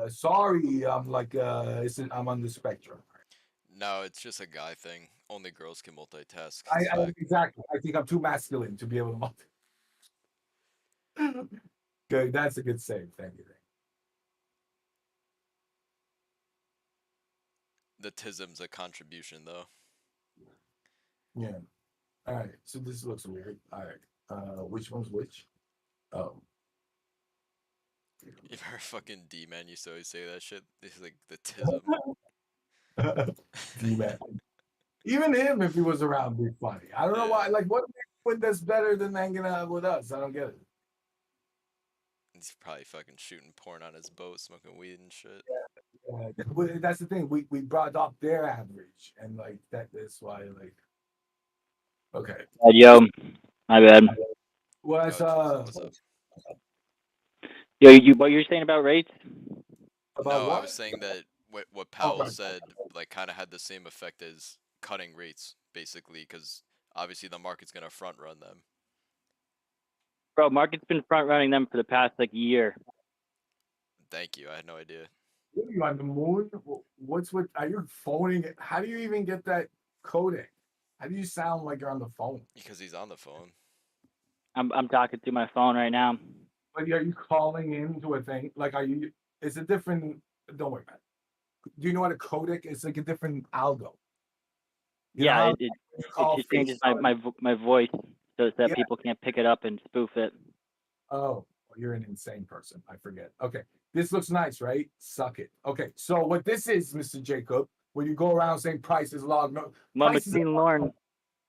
Sorry, I'm like I'm on the spectrum. No, it's just a guy thing. Only girls can multitask. I, It's I fact. exactly. I think I'm too masculine to be able to Good, that's a good save. Thank you. The tism's a contribution though. Yeah. All right. So this looks weird. All right. Which one's which? Oh. If our fucking D man used to always say that shit, it's like the tism. D-man. Even him, if he was around, be funny. I don't know Yeah. why. Like, what would that's better than hanging out with us? I don't get it. He's probably fucking shooting porn on his boat, smoking weed and shit. That's the thing. We brought up their average, and like that's why like. Okay. Yo, my bad. What's What's up? Yo, what you're saying about rates? about No, I what? was saying that what Oh, Powell right. said like kind of had the same effect as cutting rates, basically, because obviously the market's gonna front run them. Bro, market's been front running them for the past like year. Thank you. I had no idea. What are you on the moon? What's with? Are you phoning it? How do you even get that coding? How do you sound like you're on the phone? Because he's on the phone. I'm talking through my phone right now. But are you calling into a thing? Like, are you? It's a different. Don't worry about it. Do you know what a codec is? Like a different algo. You know Yeah, how it you call it changes FaceTime? my voice so that Yeah. people can't pick it up and spoof it. Oh, you're an insane person. I forget. Okay. This looks nice, right? Suck it. Okay. So what this is, Mr. Jacob, when you go around saying price is log, no, Mama price is Queen Lauren.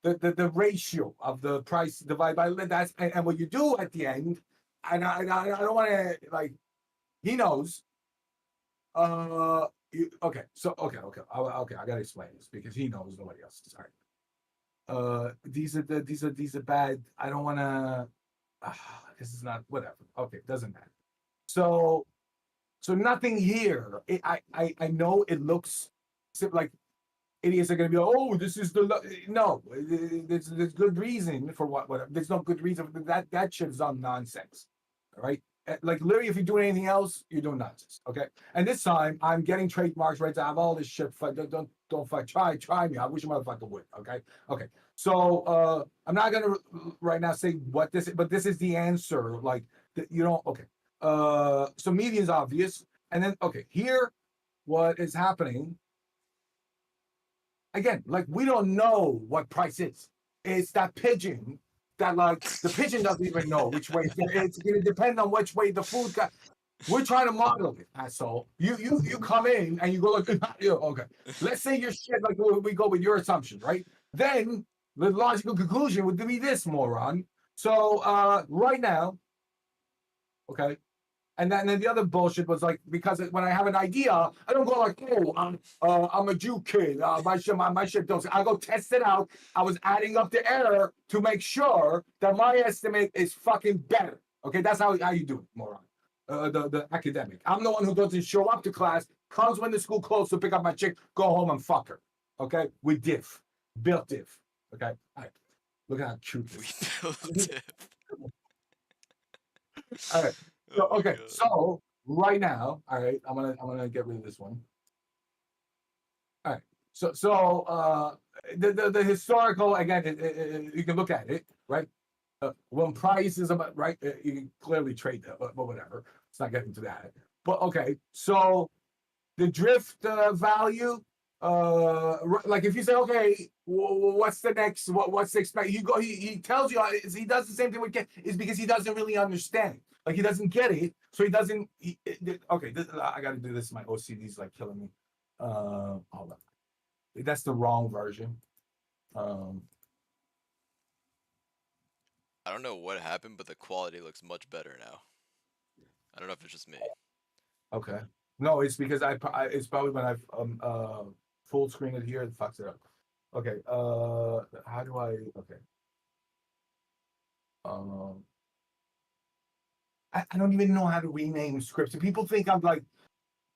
the ratio of the price divided by that's and what you do at the end, and I don't want to like he knows. Okay. So okay. I gotta explain this because he knows nobody else. Sorry. These are bad. I don't want to. This is not whatever. Okay, doesn't matter. So nothing here. I know it looks like idiots are going to be like, oh, this is no. There's good reason for what. There's no good reason for that. That shit's on nonsense. All right. Like literally, if you're doing anything else, you're doing nonsense. Okay. And this time, I'm getting trademarks right to have all this shit. Don't fuck. Try me. I wish a motherfucker would. Okay. Okay. So I'm not gonna right now say what this is, but this is the answer. Like you don't. Okay. So median's obvious, and then okay, here, what is happening? Again, like we don't know what price is. It's that pigeon that like the pigeon doesn't even know which way it's gonna depend on which way the food got. We're trying to model it, asshole. You come in and you go like, okay. Let's say your shit like we go with your assumption, right? Then the logical conclusion would be this, moron. So right now, okay, and then the other bullshit was like, because when I have an idea, I don't go like, oh, I'm a Jew kid. My shit don't. I go test it out. I was adding up the error to make sure that my estimate is fucking better. Okay, that's how you do it, moron. The academic. I'm the one who doesn't show up to class, comes when the school closed to pick up my chick, go home and fuck her. Okay, with diff, built diff. Okay, all right. Look at how cute We this is. built it. All right. So Oh my okay, God. so right now, all right, I'm gonna get rid of this one. All right. So the historical again, you can look at it, right? When price is about right, you can clearly trade that, but whatever. It's not getting to that. But okay, so the drift value, like if you say, okay, what's the next? What's the expect? You go. He tells you. He does the same thing with is because he doesn't really understand. Like he doesn't get it, so he doesn't. Okay, I got to do this. My OCD's like killing me. Hold on. That's the wrong version. Um, I don't know what happened, but the quality looks much better now. I don't know if it's just me. okay. No, it's because it's probably when I've full screen it here, it fucks it up. Okay. How do I? Okay. Um, I don't even know how to rename scripts. And people think I'm like,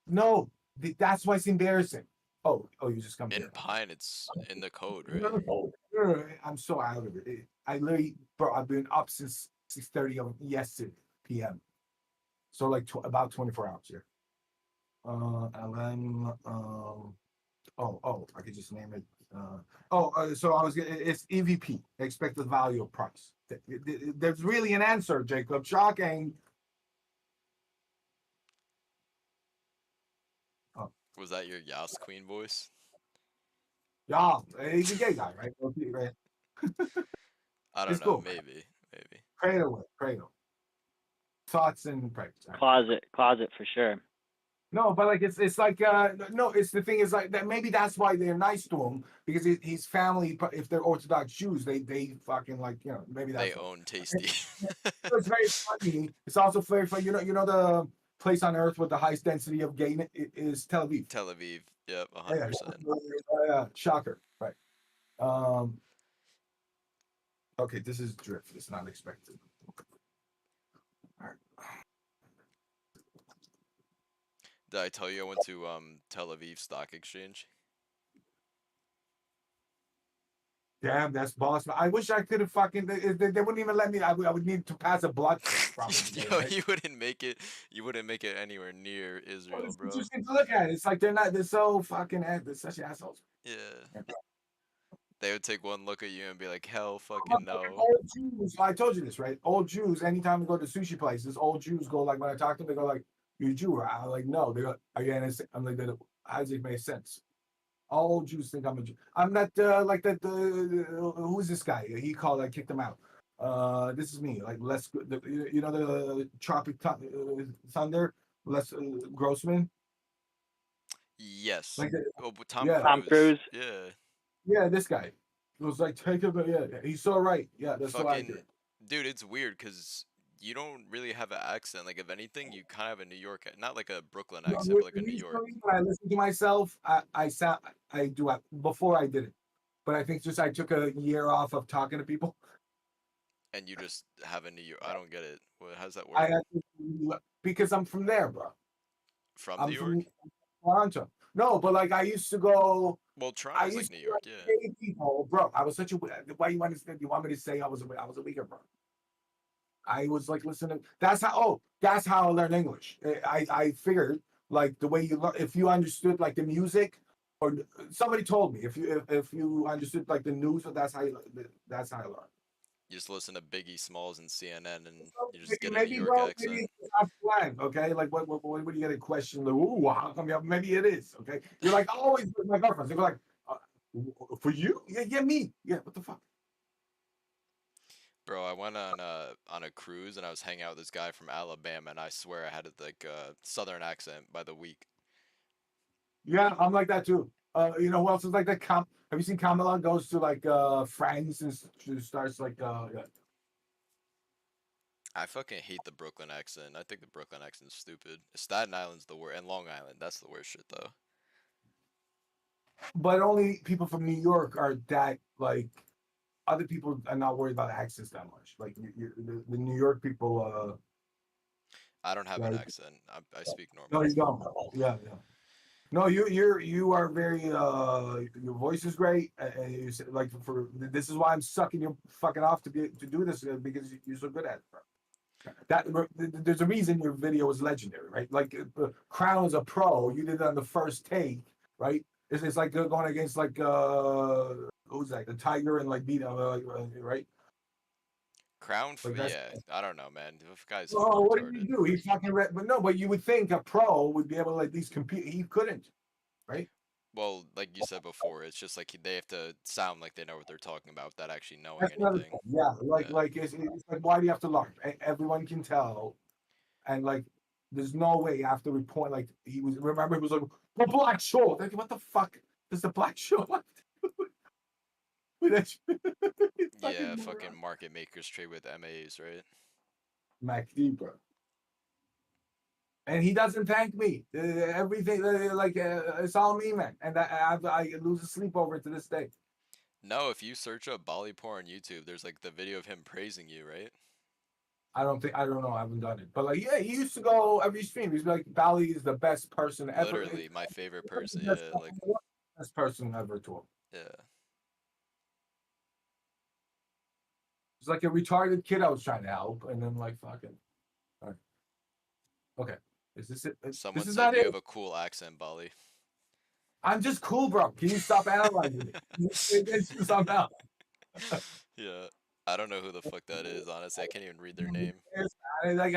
no, that's why it's embarrassing. Oh, you just come In here. Pine, it's in the code, No, right? no, no, I'm so out of it. I literally, bro, I've been up since 6:30 of yesterday p.m. So like about 24 hours here. LM, I could just name it. So I was it's EVP, expected value of price. There's really an answer, Jacob. Shocking. Oh, Was that your Yas Queen voice? yeah, he's a gay guy, right? Okay, right? I don't It's know. cool. Maybe. Cradle. Thoughts and prayers. Closet for sure. No, but like it's like no, it's the thing is like that maybe that's why they're nice to him because his family, if they're Orthodox Jews, they fucking like maybe They that's why. own Tasty. It's very funny. It's also very funny. You know the place on earth with the highest density of gay is Tel Aviv. Tel Aviv. Yep, Yeah, 100%. yeah, shocker, right? Um, okay, this is drift. It's not expected. All right. Did I tell you I went to Tel Aviv Stock Exchange? Damn, that's boss. I wish I could have fucking. They wouldn't even let me. I would need to pass a blood test probably. Yo, Right? you wouldn't make it. You wouldn't make it anywhere near Israel, It's bro. interesting to look at. It's like they're so fucking. They're such assholes. Yeah. They would take one look at you and be like, hell fucking no. Old Jews. I told you this, right? Old Jews. Anytime we go to sushi places, old Jews go like when I talk to them, they go like, "You a Jew?" I'm like, "No." They go, "Are you innocent?" I'm like, "How does it make sense?" All old Jews think I'm a Jew. I'm not like that. Who's this guy? He called. I kicked him out. This is me. Like Les, the Tropic Thunder, Les Grossman. Yes. Like, Oh, but Tom yeah, Tom Cruise. Cruise. Yeah. yeah, this guy. It was like take him. Yeah, he's so right. Yeah, that's so Fucking, accurate. dude, it's weird because you don't really have an accent. Like, if anything, you kind of have a New York, not like a Brooklyn No, accent, but like a New York. usually when I listen to myself, I sound I do before I did it, but I think just I took a year off of talking to people. And you just have a New York. I don't get it. How does that I work? had to, because I'm from there, bro. From I'm New York? from Toronto. No, but like I used to go. Well, I Toronto's like used New to York, like yeah. pay people, bro. I was such a. Why you want to? You want me to say I was a weaker, bro? I was like listening. That's how. Oh, that's how I learned English. I figured like the way you learn. If you understood like the music, or somebody told me if you understood like the news, that's how I learned. You just listen to Biggie Smalls and CNN, and So you just get a New maybe, York bro, maybe accent. it's not slang, okay? Like, what do you get a question? Like, ooh, how come you have, maybe it is, okay? You're like, always with my girlfriends. They're like, for you? Yeah, yeah, me. Yeah, what the fuck? Bro, I went on a cruise and I was hanging out with this guy from Alabama, and I swear I had like a southern accent by the week. Yeah, I'm like that too. You know who else is like that? Have you seen Kamala goes to like friends and she starts like yeah. I fucking hate the Brooklyn accent. I think the Brooklyn accent's stupid. Staten Island's the worst, and Long Island, that's the worst shit though. But only people from New York are that like other people are not worried about accents that much. Like the New York people, I don't have an like, accent. I speak no, normal. you don't. Yeah, yeah. No, you are very your voice is great, and you like for this is why I'm sucking you fucking off to do this because you're so good at it, bro. That there's a reason your video is legendary, right? Like Crown is a pro, you did it on the first take, right? It's like going against like who's that? The Tiger and like beat right? Like that's Yeah, I don't know, man. The guy's fucking oh, what did retarded. you do? He fucking but no, but you would think a pro would be able to at least compete. He couldn't, right? Well, like you said before, it's just like they have to sound like they know what they're talking about without actually knowing That's another anything. thing. Yeah, Yeah. it's like why do you have to learn? Everyone can tell, and like there's no way after we point like he was. Remember, he was like, "Well, black short." Like, what the fuck does the black short have to do with that? It's Yeah, fucking fucking market makers trade with MAs, right? MacD, bro. And he doesn't thank me. Everything it's all me, man. And I lose sleep over it to this day. No, if you search up Bali porn on YouTube, there's like the video of him praising you, right? I don't know. I haven't done it, but like, yeah, he used to go every stream. He's like, Bali is the best person ever. Literally, my favorite person. Best, Yeah, like, best person ever to him. yeah. It's like a retarded kid I was trying to help, and then like fucking. All right. Okay, is this it? This Someone is said not you it. have a cool accent, Bali. I'm just cool, bro. Can you stop analyzing me? It's somehow. Yeah. I don't know who the fuck that is, honestly. I can't even read their name. Like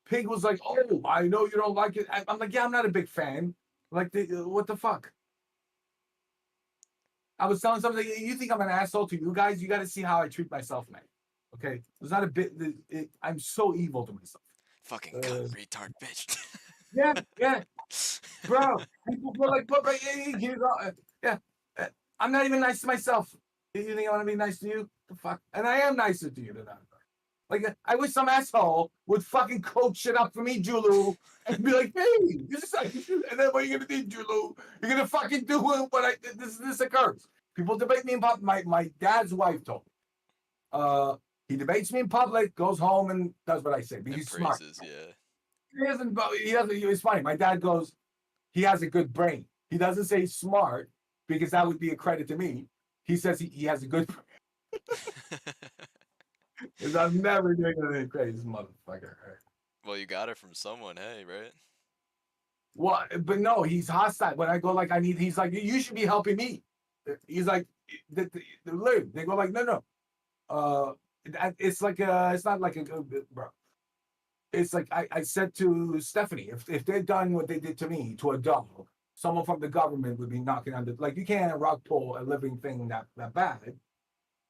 Pig was like, "Oh, I know you don't like it." I'm like, "Yeah, I'm not a big fan." Like, what the fuck? I was telling something. You think I'm an asshole to you guys? You got to see how I treat myself, man. Okay, it's not a bit. I'm so evil to myself. Fucking cunt, retard, bitch. Yeah, yeah, bro. People were like, but yeah, uh, I'm not even nice to myself. You think I want to be nice to you? The fuck? And I am nicer to you than that. Like, I wish some asshole would fucking coach it up for me, Julu, and be like, hey, this is like, and then what are you gonna do, Julu? You're gonna fucking do what this occurs. People debate me in public. My dad's wife told me. He debates me in public, goes home and does what I say because And he's smart. praises, yeah. He doesn't, it's funny. My dad goes, he has a good brain. He doesn't say smart because that would be a credit to me. He says he has a good brain. Because I'm never doing anything crazy, motherfucker. Well, you got it from someone, hey, right? Well, but no, he's hostile. When I go like I need, he's like, you should be helping me. He's like, they go like, no, no. It's like it's not like a bro. It's like I said to Stephanie, if they'd done what they did to me to a dog, someone from the government would be knocking on the like you can't rock pull a living thing that bad,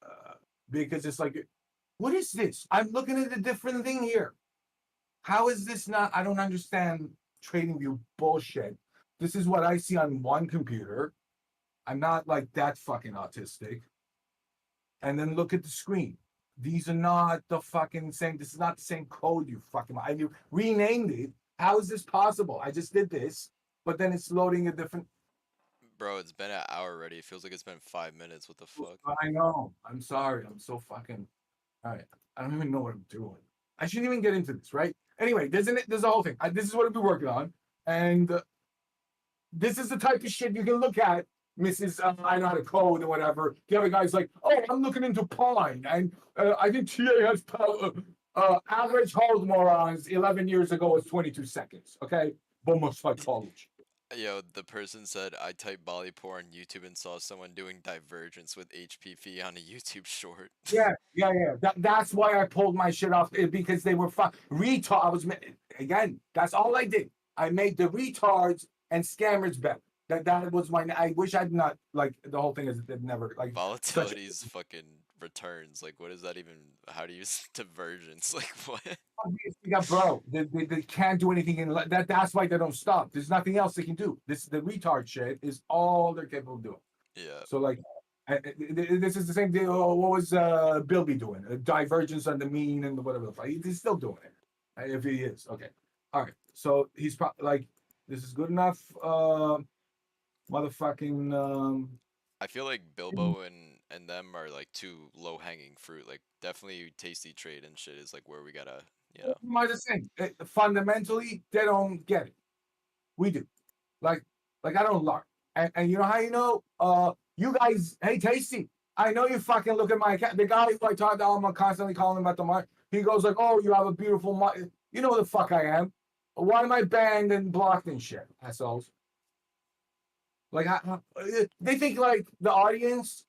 uh, because it's like, what is this? I'm looking at a different thing here. How is this not? I don't understand trading view bullshit. This is what I see on one computer. I'm not like that fucking autistic. And then look at the screen. These are not the fucking same. This is not the same code, you fucking. You renamed it. How is this possible? I just did this, but then it's loading a different. Bro, it's been an hour already. It feels like it's been 5 minutes. What the fuck? I know. I'm sorry. I'm so fucking. All right. I don't even know what I'm doing. I shouldn't even get into this, right? Anyway, there's a whole thing. This is what I've been working on, and this is the type of shit you can look at, Mrs. I know how to code and whatever. The other guy's like, oh, I'm looking into Pine, and I think TA has power. Average hold morons 11 years ago was 22 seconds. Okay, Bullsh psychology. Yo, the person said I typed Bali porn YouTube and saw someone doing divergence with HPV on a YouTube short. Yeah. That's why I pulled my shit off because they were retard. Again. That's all I did. I made the retards and scammers better. That was my. I wish I'd not like the whole thing is it never like Volatility's fucking returns. Like, what is that even? How do you use divergence? Like, what? Yeah, bro. They can't do anything in that. That's why they don't stop. There's nothing else they can do. The retard shit is all they're capable of doing. Yeah. So like, this is the same thing. Oh, what was Bilby doing? A divergence on the mean and whatever the fuck. He's still doing it. If he is okay. All right. So he's probably like, this is good enough. Motherfucking. I feel like Bilbo and them are like too low hanging fruit. Like, definitely tasty trade and shit is like where we gotta, you know. Might the same. Fundamentally, they don't get it. We do. Like I don't learn. And you know how you know? You guys, hey, Tasty. I know you fucking look at my account. The guy who I talk to, I'm constantly calling him about the mark. He goes like, "Oh, you have a beautiful mark." You know who the fuck I am. Why am I banned and blocked and shit? Assholes. Like, they think like the audience,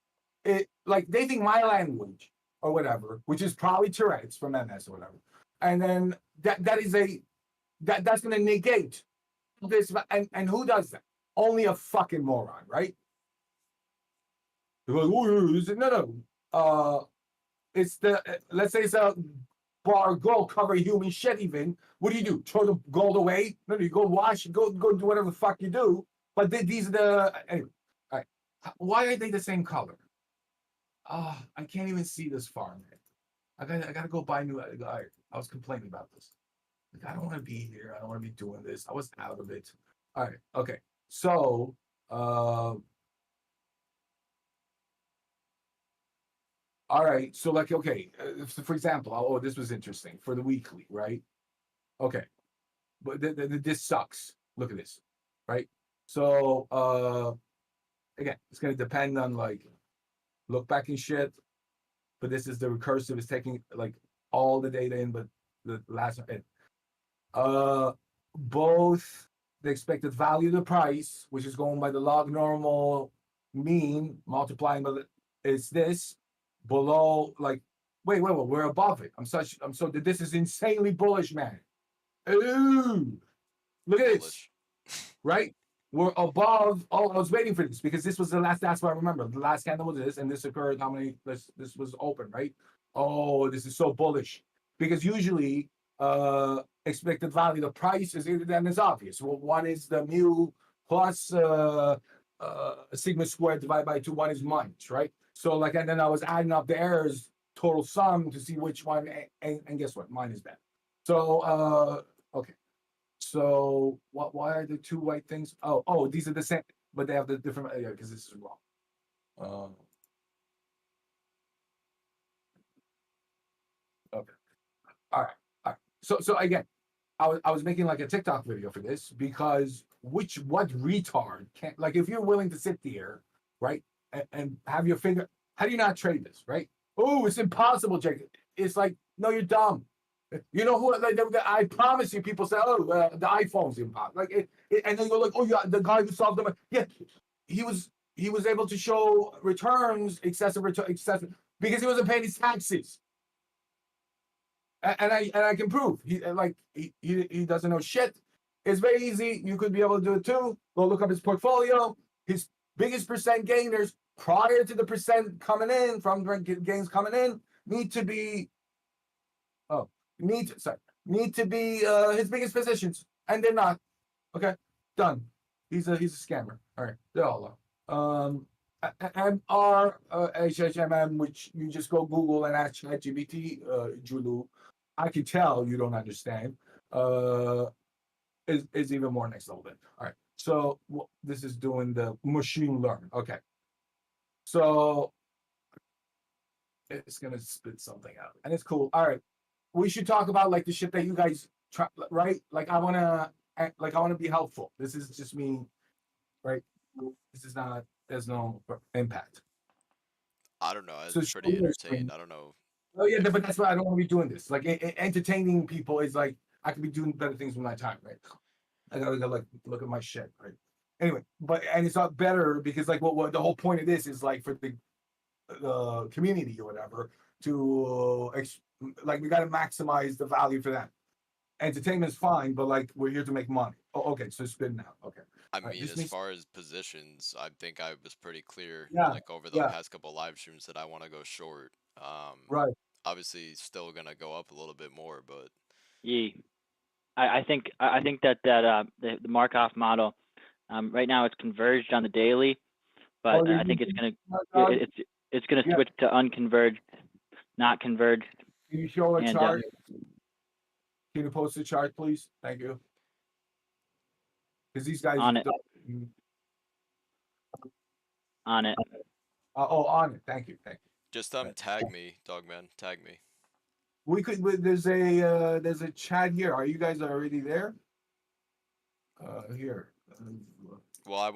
like they think my language or whatever, which is probably Tourette's from MS or whatever, and then that's going to negate this. And who does that? Only a fucking moron, right? They're like, oh, no. It's the let's say it's a bar gold cover human shit. Even what do? Throw the gold away? No, you go wash, go do whatever the fuck you do. But these are the anyway. All right, why are they the same color? I can't even see this far, man. I gotta go buy new. I was complaining about this. Like, I don't want to be here. I don't want to be doing this. I was out of it. All right, okay. So, all right. So, like, okay. For example, oh, this was interesting for the weekly, right? Okay, but this sucks. Look at this, right? So, again, it's gonna depend on like look back and shit. But this is the recursive is taking like all the data in, but the last one. Both the expected value of the price, which is going by the log normal mean multiplying by is this below like wait, we're above it. I'm so this is insanely bullish, man. Ooh, look at this, right? We're above. Oh, I was waiting for this because this was the last. That's what I remember. The last candle was this, and this occurred. How many? This was open, right? Oh, this is so bullish because usually, expected value, the price is then is obvious. Well, one is the mu plus sigma squared divided by 2. One is minus, right? So like, and then I was adding up the errors total sum to see which one, and guess what? Mine is bad. So okay. So why are the two white things? Oh, these are the same, but they have the different. Yeah, because this is wrong. Okay. All right. So again, I was making like a TikTok video for this because what retard can't like if you're willing to sit there, right, and have your finger. How do you not trade this, right? Oh, it's impossible, Jacob. It's like no, you're dumb. You know who? Like, I promise you, people say, "Oh, the iPhone's impossible." Like, and then you go like, "Oh, yeah, the guy who solved them." Yeah, he was able to show returns, excessive because he wasn't paying his taxes. And I can prove he doesn't know shit. It's very easy. You could be able to do it too. Go look up his portfolio. His biggest percent gainers prior to the percent coming in from gains coming in need to be his biggest positions, and they're not. Okay, done. He's a scammer. All right, they're all are. MR HHMM, which you just go Google and ask ChatGPT, Julu. I can tell you don't understand. Is even more next level. Then. All right. So this is doing the machine learn. Okay. So it's gonna spit something out, and it's cool. All right. we should talk about like the shit that you guys try, right? Like I wanna be helpful. This is just me, right? This is not. There's no impact. I don't know. So It's show pretty me your entertaining. screen. I don't know. Oh yeah, if- but that's why I don't want to be doing this. Like entertaining people is like I could be doing better things with my time, right? I gotta go like look at my shit, right? Anyway, and it's not better because like what the whole point of this is like for the community or whatever to like we got to maximize the value for them. Entertainment's fine, but like we're here to make money. Oh, okay, so spin now. Okay, I right, mean, this as makes far as positions, I think I was pretty clear, yeah, like over the yeah, past couple live streams, that I want to go short. right. Obviously, still gonna go up a little bit more, but Yeah. I think the Markov model right now it's converged on the daily, but Oh, you're I think it's using gonna dog? it's gonna Yeah. switch to unconverged, not converged, Can you show a and chart? Can you post a chart, please? Thank you. Because these guys on it. don't- On it. oh, on it. Thank you. Thank you. just Right. tag me, Dogman, tag me. We could. There's a chat here. Are you guys already there? Here. Well, I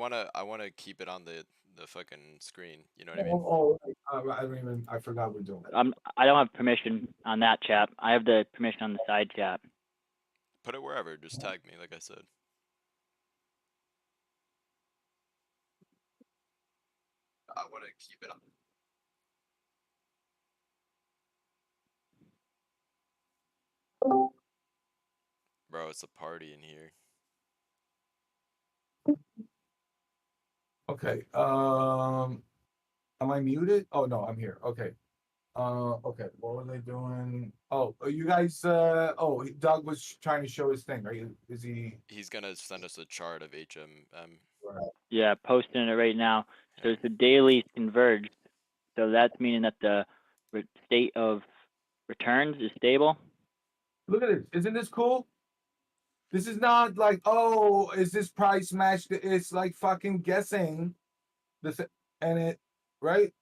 wanna keep it on the fucking screen. You know what I mean? I don't even. I forgot we're doing it. I don't have permission on that chat. I have the permission on the side chat. Put it wherever. Just tag me, like I said. I wanna keep it on. Bro, it's a party in here. Okay. Am I muted? Oh no, I'm here. Okay. Okay. What was I doing? Oh, you guys. Oh, Doug was trying to show his thing. Right? Is he? He's gonna send us a chart of HMM. Yeah, posting it right now. So Yeah. it's the daily converged. So that's meaning that the state of returns is stable. Look at this. Isn't this cool? This is not like, oh, is this price matched? It's like fucking guessing. This and it, right?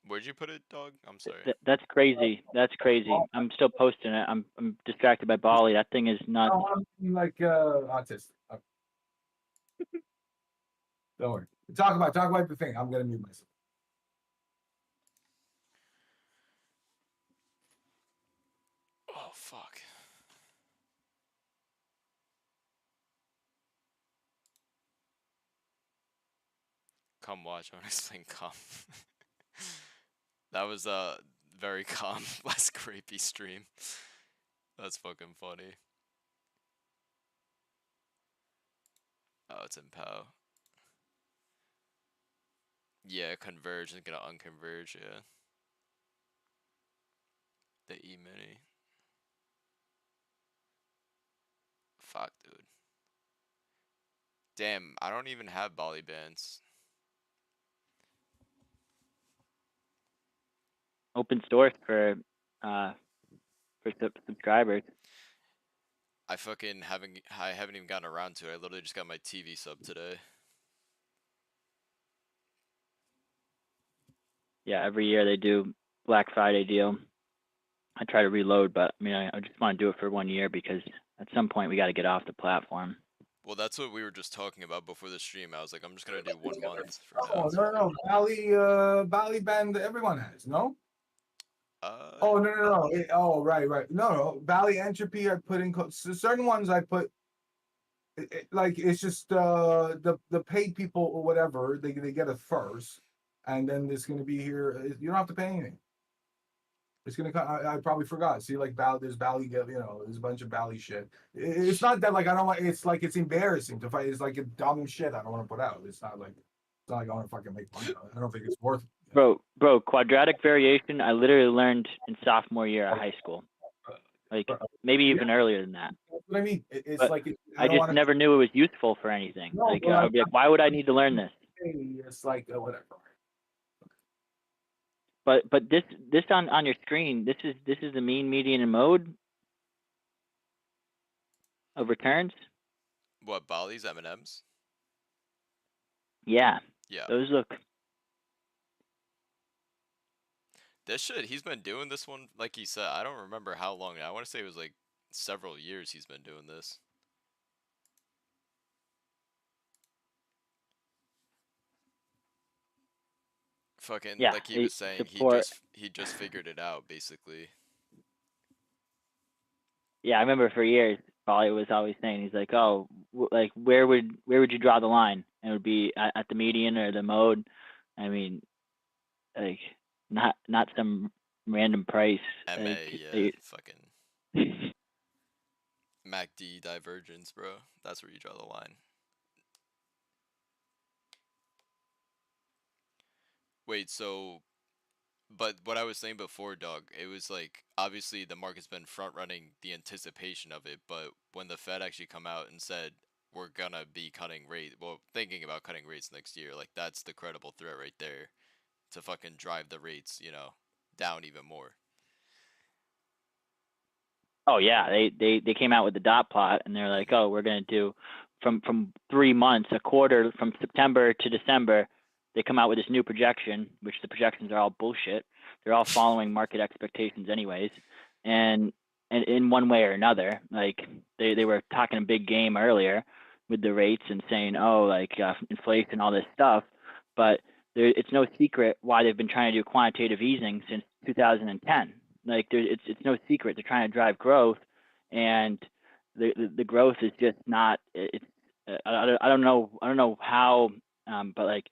Where'd you put it, dog? I'm sorry. That's crazy. That's crazy. I'm still posting it. I'm distracted by Bali. That thing is nuts. No, I'm like autistic. Okay. Don't worry. Talk about the thing. I'm gonna mute myself. Oh fuck. Come watch, honestly, come. That was a very calm, less creepy stream. That's fucking funny. Oh, it's in POW. Yeah, converge is gonna unconverge, yeah. The E-mini. Fuck, dude. Damn, I don't even have Bali bands. Open source for subscribers. I haven't even gotten around to it. I literally just got my TV sub today. Yeah, every year they do Black Friday deal. I try to reload, but I mean, I just want to do it for 1 year because at some point we got to get off the platform. Well, that's what we were just talking about before the stream. I was like, I'm just gonna do 1 month for Oh now. no, Bali band. Everyone has no. Uh, Oh no. Oh right. No. Bali Entropy. I put in certain ones. I put like it's just the paid people or whatever they get it first, and then there's gonna be here. You don't have to pay anything. It's gonna come. I probably forgot. See, like there's Bali. There's a bunch of Bali shit. It's not that like I don't want. It's like it's embarrassing to fight. It's like a dumb shit I don't want to put out. It's not like I want to fucking make money. I don't think it's worth it. Bro, quadratic variation. I literally learned in sophomore year of high school, like maybe even earlier than that. That's what I mean. It's But like I don't just wanna, never knew it was useful for anything. No, Like but I'd be like, why would I need to learn this? It's like whatever. But this on your screen, this is the mean, median, and mode of returns. what, Bali's M&Ms? Yeah, Yeah. those look. This shit, he's been doing this one, like he said. I don't remember how long. I want to say it was like several years he's been doing this. Fucking Yeah, like he was saying, support. he just figured it out basically. Yeah, I remember for years, Polly was always saying, he's like, oh, like where would you draw the line? And it would be at the median or the mode. I mean, like not some random price. MA, Like yeah, fucking MACD divergence, bro. That's where you draw the line. Wait, so, but what I was saying before, Doug, it was like obviously the market's been front running the anticipation of it, but when the Fed actually come out and said we're gonna be cutting rate, well, thinking about cutting rates next year, like that's the credible threat right there to fucking drive the rates, down even more. Oh yeah, they came out with the dot plot and they're like, oh, we're gonna do from 3 months, a quarter from September to December. They come out with this new projection, which the projections are all bullshit. They're all following market expectations anyways, and in one way or another, like they were talking a big game earlier with the rates and saying, oh, like inflation, all this stuff, but it's no secret why they've been trying to do quantitative easing since 2010. Like it's no secret they're trying to drive growth, and the growth is just not. It's I don't know how, but like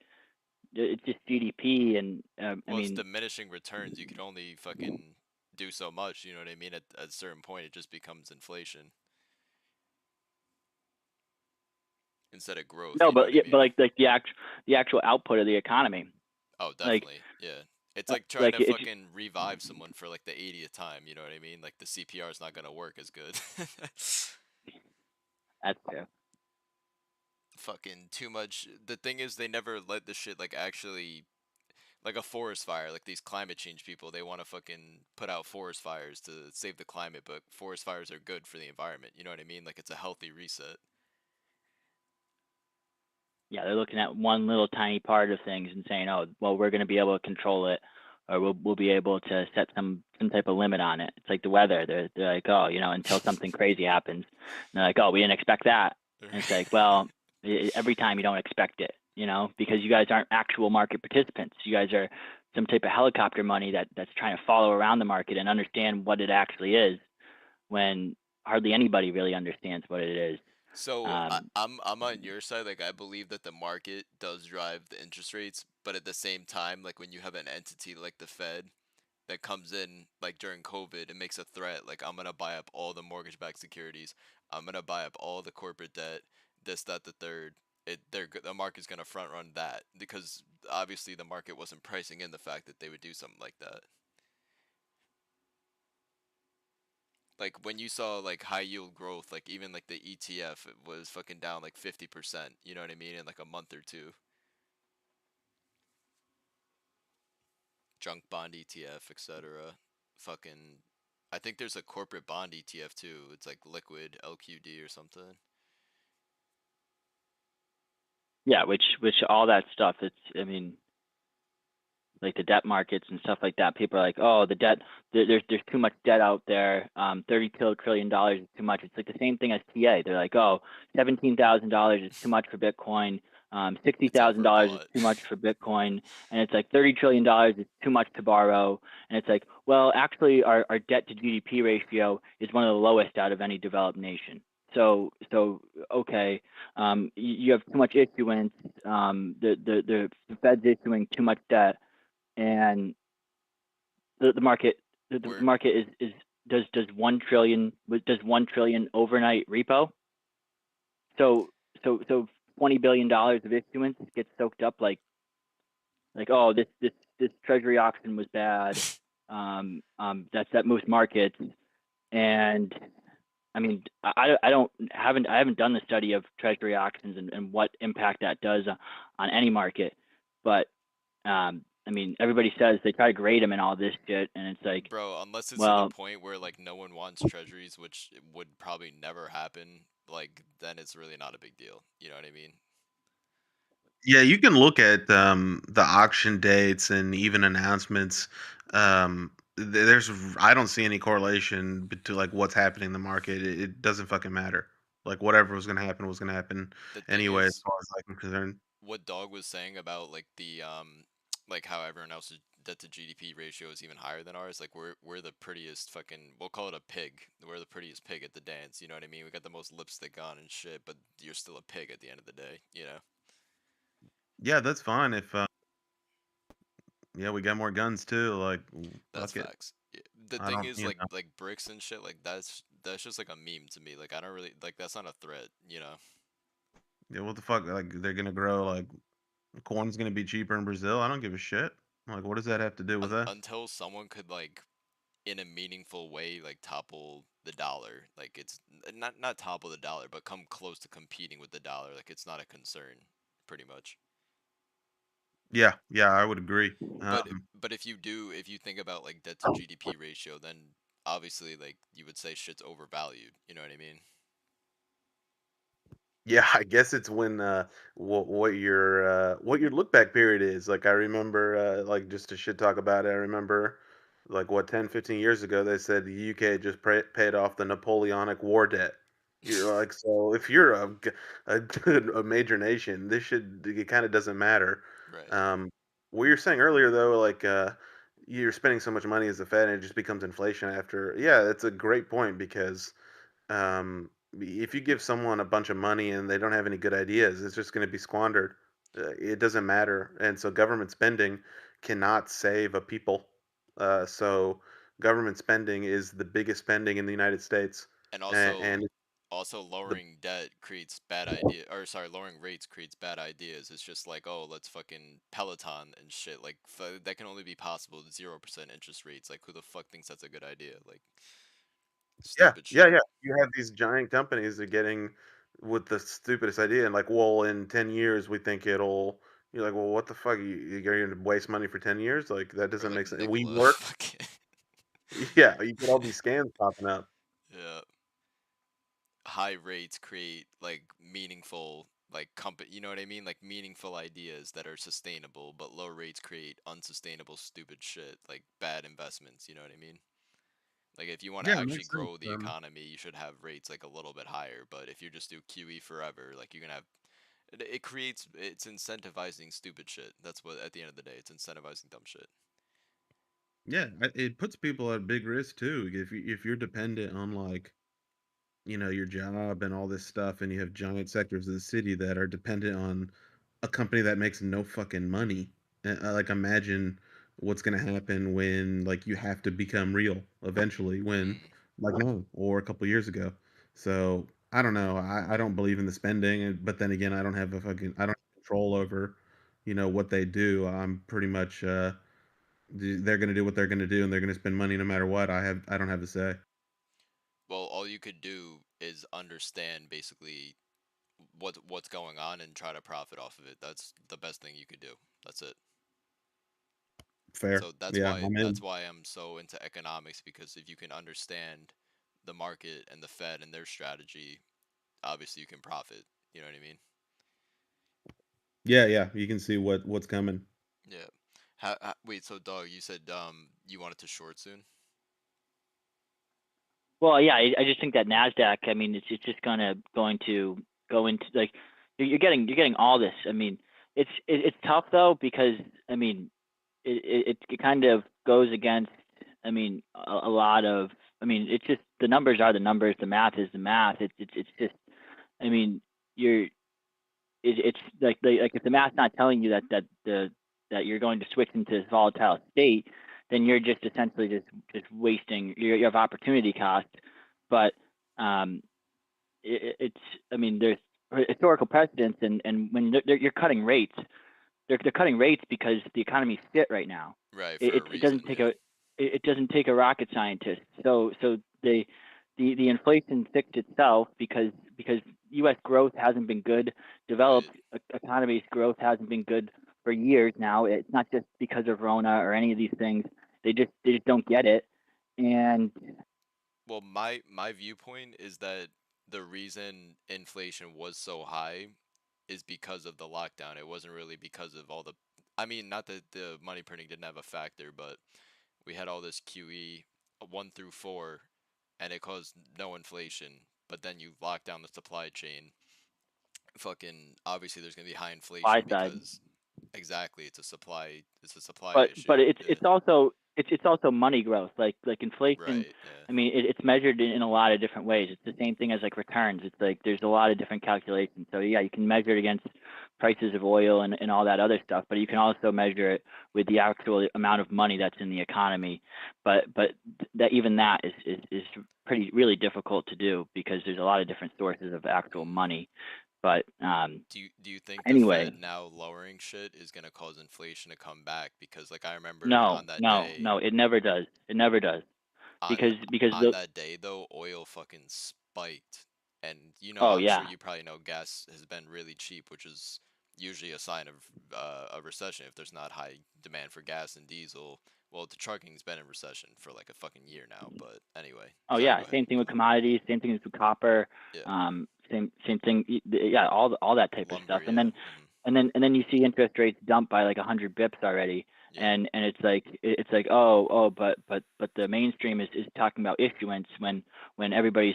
it's just GDP, and I Well, it's mean, diminishing returns. You could only fucking do so much, you know what I mean? At a certain point, it just becomes inflation instead of growth, no, you know but what I but mean? like the actual output of the economy, Oh, like definitely. Yeah. It's like trying like to it's fucking revive someone for like the 80th time, you know what I mean? Like the CPR is not gonna work as good. that's fair. Fucking too much. The thing is, they never let the shit like actually like a forest fire. Like these climate change people, they want to fucking put out forest fires to save the climate, but forest fires are good for the environment. You know what I mean? Like it's a healthy reset. Yeah, they're looking at one little tiny part of things and saying, oh, well, we're going to be able to control it, or we'll be able to set some type of limit on it. It's like the weather. They're like, oh, until something crazy happens, and they're like, oh, we didn't expect that. And it's like, well, every time you don't expect it, because you guys aren't actual market participants. You guys are some type of helicopter money that's trying to follow around the market and understand what it actually is, when hardly anybody really understands what it is. So I'm on your side. Like I believe that the market does drive the interest rates, but at the same time, like when you have an entity like the Fed that comes in like during COVID and makes a threat, like I'm gonna buy up all the mortgage-backed securities, I'm gonna buy up all the corporate debt, this, that, the third. The market's gonna front run that because obviously the market wasn't pricing in the fact that they would do something like that. Like when you saw like high yield growth, like even like the ETF, it was fucking down like 50%. You know what I mean? In like a month or two. Junk bond ETF, etc. Fucking, I think there's a corporate bond ETF too. It's like liquid LQD or something. Yeah, which all that stuff, it's, I mean, like the debt markets and stuff like that. People are like, oh, the debt, there's too much debt out there. $32 trillion is too much. It's like the same thing as TA. They're like, oh, $17,000 is too much for Bitcoin. It's $60,000 is overbought. too much for Bitcoin, and it's like $30 trillion is too much to borrow. And it's like, well, actually, our debt to GDP ratio is one of the lowest out of any developed nation. So okay, you have too much issuance. The Fed's issuing too much debt, and the market the We're market is does 1 trillion overnight repo. So $20 billion of issuance gets soaked up, like, oh, this treasury auction was bad. That moves markets. And I mean, I haven't done the study of treasury auctions and what impact that does on any market, but I mean, everybody says they try to grade them and all this shit, and it's like, bro, unless it's to the well, point where like no one wants treasuries, which would probably never happen, like then it's really not a big deal. You know what I mean? Yeah, you can look at the auction dates and even announcements. There's I don't see any correlation to like what's happening in the market. It doesn't fucking matter. Like whatever was gonna happen The thing anyway, as is, far as I'm concerned. what Dog was saying about like the like how everyone else's debt to GDP ratio is even higher than ours. Like we're the prettiest fucking, we'll call it a pig. We're the prettiest pig at the dance. You know what I mean? We got the most lipstick on and shit, but you're still a pig at the end of the day. You know? Yeah, that's fine if yeah, we got more guns too. Like That's fuck it. facts. The I thing don't, is, you know. like bricks and shit. Like that's just like a meme to me. Like I don't really like, that's not a threat. You know? Yeah, what the fuck? Like they're gonna grow like corn's gonna be cheaper in Brazil. I don't give a shit. Like what does that have to do with that? Until someone could like in a meaningful way like topple the dollar, like it's not topple the dollar but come close to competing with the dollar, like it's not a concern pretty much. Yeah, yeah, I would agree. but but if you do, if you think about like debt to GDP ratio, then obviously like you would say shit's overvalued, you know what I mean? Yeah, I guess it's when what your look back period is. Like I remember like just to shit talk about it, I remember like what 10, 15 years ago they said the UK just paid off the Napoleonic War debt. You're like, so if you're a, a major nation, this should it kind of doesn't matter. Right. Um what you're saying earlier though, like you're spending so much money as the Fed and it just becomes inflation after. Yeah, that's a great point because if you give someone a bunch of money and they don't have any good ideas, it's just going to be squandered. It doesn't matter, and so government spending cannot save a people. So government spending is the biggest spending in the United States, And and also the lowering debt creates bad idea, or sorry, lowering rates creates bad ideas. It's just like, oh, let's fucking Peloton and shit. Like that can only be possible with 0% interest rates. Like who the fuck thinks that's a good idea? Like yeah, stupid yeah, shit. yeah. You have these giant companies that are getting with the stupidest idea, and like, well, in 10 years we think it'll. You're like, well, what the fuck? You're going to waste money for 10 years? Like that Or doesn't like make sense. We Nikola work. fucking Yeah, you get all these scams popping up. yeah. High rates create like meaningful like company, you know what I mean? Like meaningful ideas that are sustainable, but low rates create unsustainable stupid shit, like bad investments, you know what I mean? Like if you want to Yeah, it actually makes sense. grow the economy, you should have rates like a little bit higher, but if you just do QE forever, like you're going to have it creates, it's incentivizing stupid shit. That's what at the end of the day, it's incentivizing dumb shit. Yeah, it puts people at big risk too. If you're dependent on like your job and all this stuff, and you have giant sectors of the city that are dependent on a company that makes no fucking money. Like imagine what's gonna happen when like you have to become real eventually. When Mhm. like no, or a couple years ago. So I don't know. I don't believe in the spending, but then again, I don't have control over what they do. I'm pretty much they're going to do what they're going to do, and they're going to spend money no matter what. I don't have to say. Well, all you could do is understand basically what's going on and try to profit off of it. That's the best thing you could do. That's it. Fair. So Yeah, I'm that's in. why I'm so into economics, because if you can understand the market and the Fed and their strategy, obviously you can profit. You know what I mean? Yeah, yeah. You can see what's coming. Yeah. Wait, so dog, you said you wanted to short soon? Well, yeah, I just think that Nasdaq. I mean, it's just going to go into like you're getting all this. I mean, it's tough though because I mean it kind of goes against. I mean, a lot of. I mean, it's just the numbers are the numbers. The math is the math. It's just. I mean, it's like if the math's not telling you that you're going to switch into this volatile state, then you're just essentially just wasting. You have opportunity cost, but um, it's I mean there's historical precedents, and when you're cutting rates, they're cutting rates because the economy's fit right now. Right, It, for it, a it reason, doesn't take yeah. it doesn't take a rocket scientist. So the inflation fixed itself because U.S. growth hasn't been good. Right. Developed economies growth hasn't been good for years now. It's not just because of Rona or any of these things. They just don't get it. And Well, my viewpoint is that the reason inflation was so high is because of the lockdown. It wasn't really because of all the. I mean, not that the money printing didn't have a factor, but we had all this QE 1 through 4, and it caused no inflation. But then you lock down the supply chain. Fucking obviously, there's gonna be high Supply inflation side. because exactly it's a supply But issue. it's also it's also money growth. Like inflation. Right. Yeah. I mean, it's measured in a lot of different ways. It's the same thing as like returns. It's like there's a lot of different calculations. So yeah, you can measure it against prices of oil and all that other stuff, but you can also measure it with the actual amount of money that's in the economy. But that even that is pretty really difficult to do because there's a lot of different sources of actual money. But Do you think the anyway, Fed now lowering shit is gonna cause inflation to come back? Because like I remember no, on that no, day, no, it never does. It never does on because on the that day though, oil fucking spiked, and oh I'm sure yeah, you probably know gas has been really cheap, which is usually a sign of a recession if there's not high demand for gas and diesel. Well, the trucking's been in recession for like a fucking year now, but anyway, oh sorry, yeah, go ahead. same thing with commodities, same thing with copper, Yeah, same thing, yeah, all that type of lumber, stuff, yeah, and then you see interest rates dump by like 100 bips already, yep, and it's like oh but the mainstream is talking about issuance when everybody's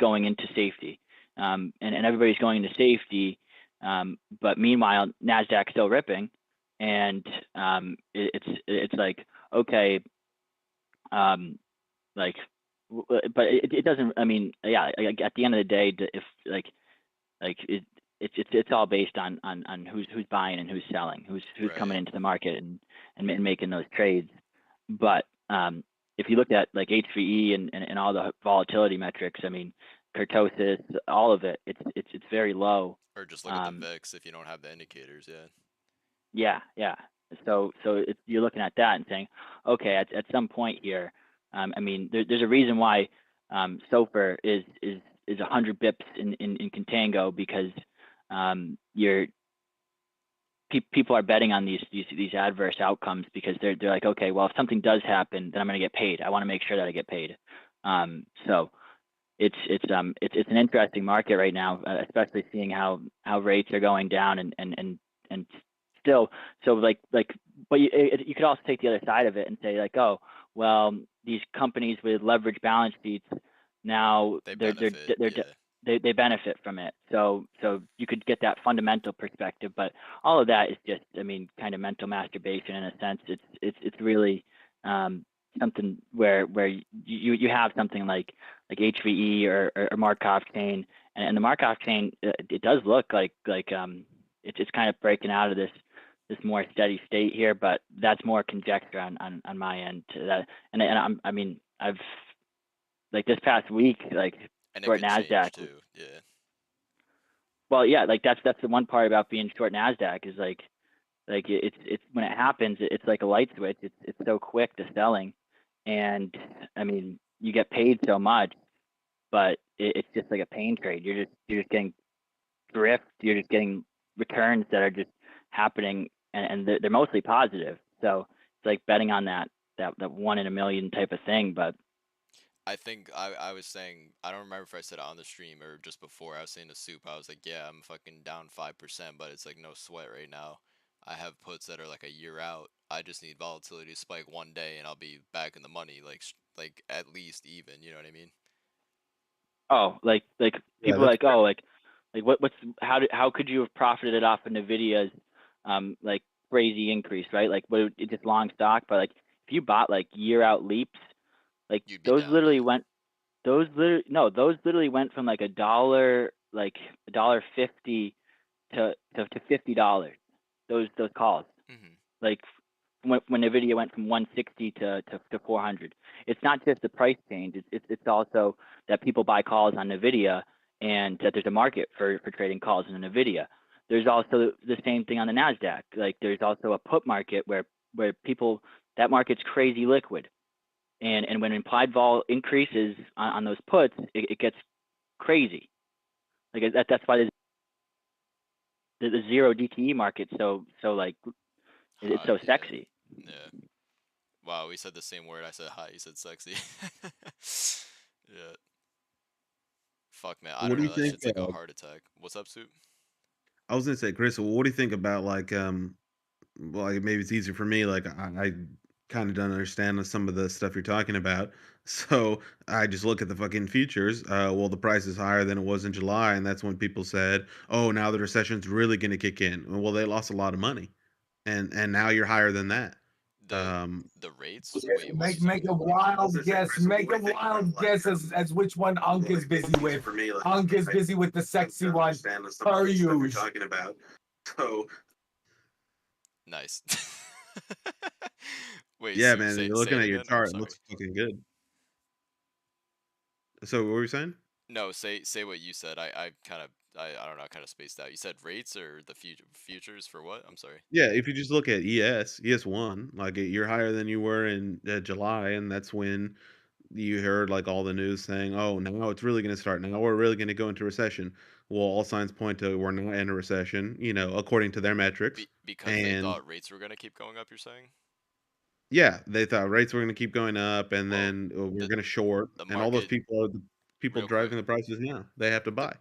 going into safety, and everybody's going into safety, but meanwhile Nasdaq's still ripping, and it's like okay, um, like but it doesn't, I mean, yeah, at the end of the day, if like it's all based on who's buying and who's selling, who's coming right. into the market and making those trades. But if you look at like HVE and all the volatility metrics, I mean, kurtosis, all of it, it's very low. Or just look at the um VIX if you don't have the indicators, yeah. yeah. So you're looking at that and saying, okay, at some point here, I mean, there's a reason why SOFR is 100 bips in contango, because you're people are betting on these adverse outcomes, because they're like, okay, well, if something does happen, then I'm going to get paid. I want to make sure that I get paid. So it's an interesting market right now, especially seeing how rates are going down and still. So but you could also take the other side of it and say like, oh well, these companies with leveraged balance sheets now They benefit, yeah. they benefit from it. So you could get that fundamental perspective, but all of that is just, I mean, kind of mental masturbation in a sense. It's really something where you have something like HVE or Markov chain, and the Markov chain, it does look like it's kind of breaking out of this more steady state here, but that's more conjecture on my end to that. I mean, I've like this past week, like And it short could Nasdaq. change too, yeah. Well, yeah, like that's the one part about being short Nasdaq is like it's when it happens, it's like a light switch. It's so quick to selling, and I mean, you get paid so much, but it's just like a pain trade. You're just getting drift. You're just getting returns that are just happening, and they're mostly positive. So it's like betting on that 1 in a million type of thing. But I think I was saying, I don't remember if I said it on the stream or just before. I was saying to Soup, I was like, yeah, I'm fucking down 5%, but it's like no sweat right now. I have puts that are like a year out. I just need volatility to spike one day and I'll be back in the money, like at least even, you know what I mean? oh, like Yeah, people are that's like, oh, like what's how could you have profited off of Nvidia's like crazy increase, right? Like what it's just long stock, but like if you bought like year out leaps, like You'd be those down, literally yeah. went those literally went from like $1.50 to $50. Those calls, Hmm. like when Nvidia went from 160 to 400. It's not just the price change. It's also that people buy calls on Nvidia, and that there's a market for trading calls in Nvidia. There's also the same thing on the Nasdaq. Like there's also a put market where people, that market's crazy liquid, and when implied vol increases on those puts, it gets crazy. Like that's why the zero DTE market so like it's Hot, so yeah. sexy. Yeah. Wow, we said the same word. I said hot, you said sexy. Yeah. Fuck, man. I what don't do you know. That think? shit's like a heart attack. What's up, Soup? I was gonna say, Chris, what do you think about well, maybe it's easier for me. Like I kind of don't understand some of the stuff you're talking about. So I just look at the fucking futures. Well, the price is higher than it was in July, and that's when people said, "Oh, now the recession's really going to kick in." Well, they lost a lot of money, and now you're higher than that. The Um, the rates? Wait, what are you Make saying? a wild guess. Make a wild guess as which one Unk is busy with. Unk is busy with the sexy one. Per use. talking about. So Nice. Wait, yeah, Sue, man, say you're say looking it at your again. I'm chart. It sorry. looks fucking good. So what were you saying? No, say what you said. I kind of I don't know, I kind of spaced out. You said rates or the futures for what? I'm sorry. Yeah, if you just look at ES1, like you're higher than you were in July, and that's when you heard like all the news saying, "Oh, now it's really going to start. Now we're really going to go into recession." Well, all signs point to we're not in a recession, according to their metrics. Because they And thought rates were gonna keep going up, you're saying? yeah, they thought rates were going to keep going up, and Well, then we're the going to short, the and all those market people are the people real quick driving the prices now. They have to the buy.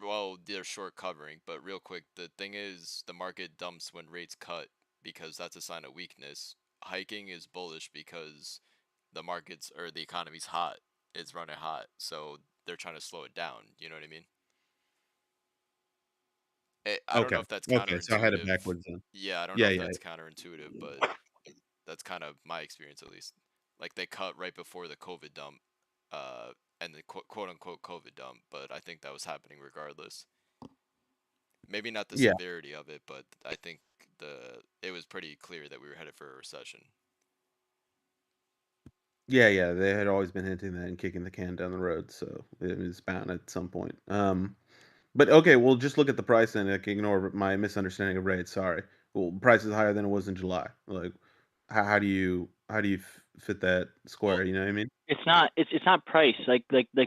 well, they're short covering, but real quick, the thing is the market dumps when rates cut because that's a sign of weakness. Hiking is bullish because the markets or the economy's hot. It's running hot, so they're trying to slow it down. You know what I mean? I don't know Okay, if that's okay, so I had it counterintuitive. backwards then. Yeah, I don't know Yeah, if yeah, that's counterintuitive, but that's kind of my experience at least. Like they cut right before the COVID dump, uh, and the quote unquote COVID dump, but I think that was happening regardless. Maybe not the yeah. severity of it, but I think it was pretty clear that we were headed for a recession. Yeah, yeah, they had always been hinting that and kicking the can down the road, so it was bound at some point. But okay, we'll just look at the price and ignore my misunderstanding of rates. Sorry. Well, price is higher than it was in July. Like, how do you fit that Well, square? You know what I mean? It's not price. Like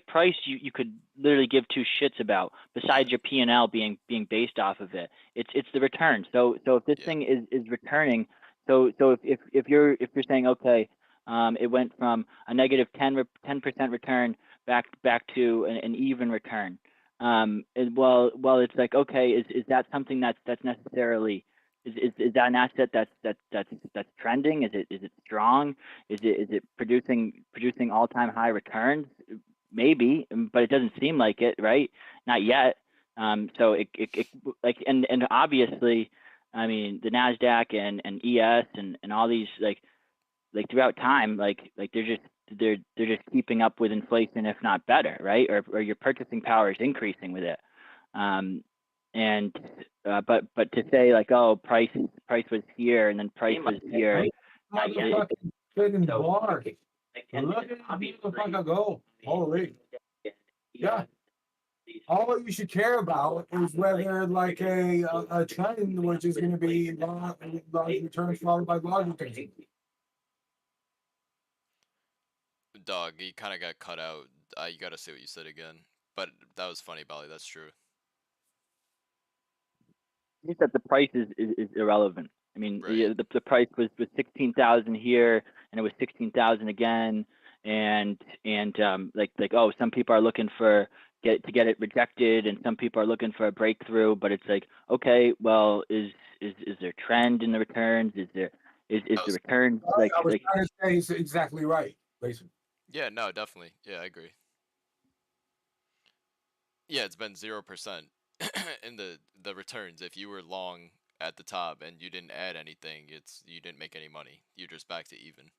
price you could literally give two shits about yeah, besides your P&L being based off of it. It's the return. So if this yeah. thing is returning, so if you're saying okay, it went from a negative 10% return back to an even return. Well it's like okay, is that something that's necessarily is that an asset that's trending? Is it strong? Is it producing all-time high returns? Maybe, but it doesn't seem like it, right? Not yet. So it like and obviously, I mean the Nasdaq and ES and all these like throughout time, like they're just keeping up with inflation, if not better, right? Or your purchasing power is increasing with it. Um, and but to say like oh price was here and then price was here, Motherfucking fit in bar. Look at the motherfucker go. Holy. Yeah. All you should care about is whether like a trend which is going to be large returns followed by large returns. Dog, you kind of got cut out. You got to say what you said again. But that was funny, Bali. That's true. think that the price is irrelevant. I mean, Right. the price was 16,000 here, and it was 16,000 again, and like oh, some people are looking for get it rejected, and some people are looking for a breakthrough. But it's like okay, well, is there trend in the returns? Is That the was, returns I was like trying to say it's exactly right, basically. yeah, no, definitely. Yeah, I agree. Yeah, it's been 0% in the returns. If you were long at the top and you didn't add anything, you didn't make any money. You're just back to even.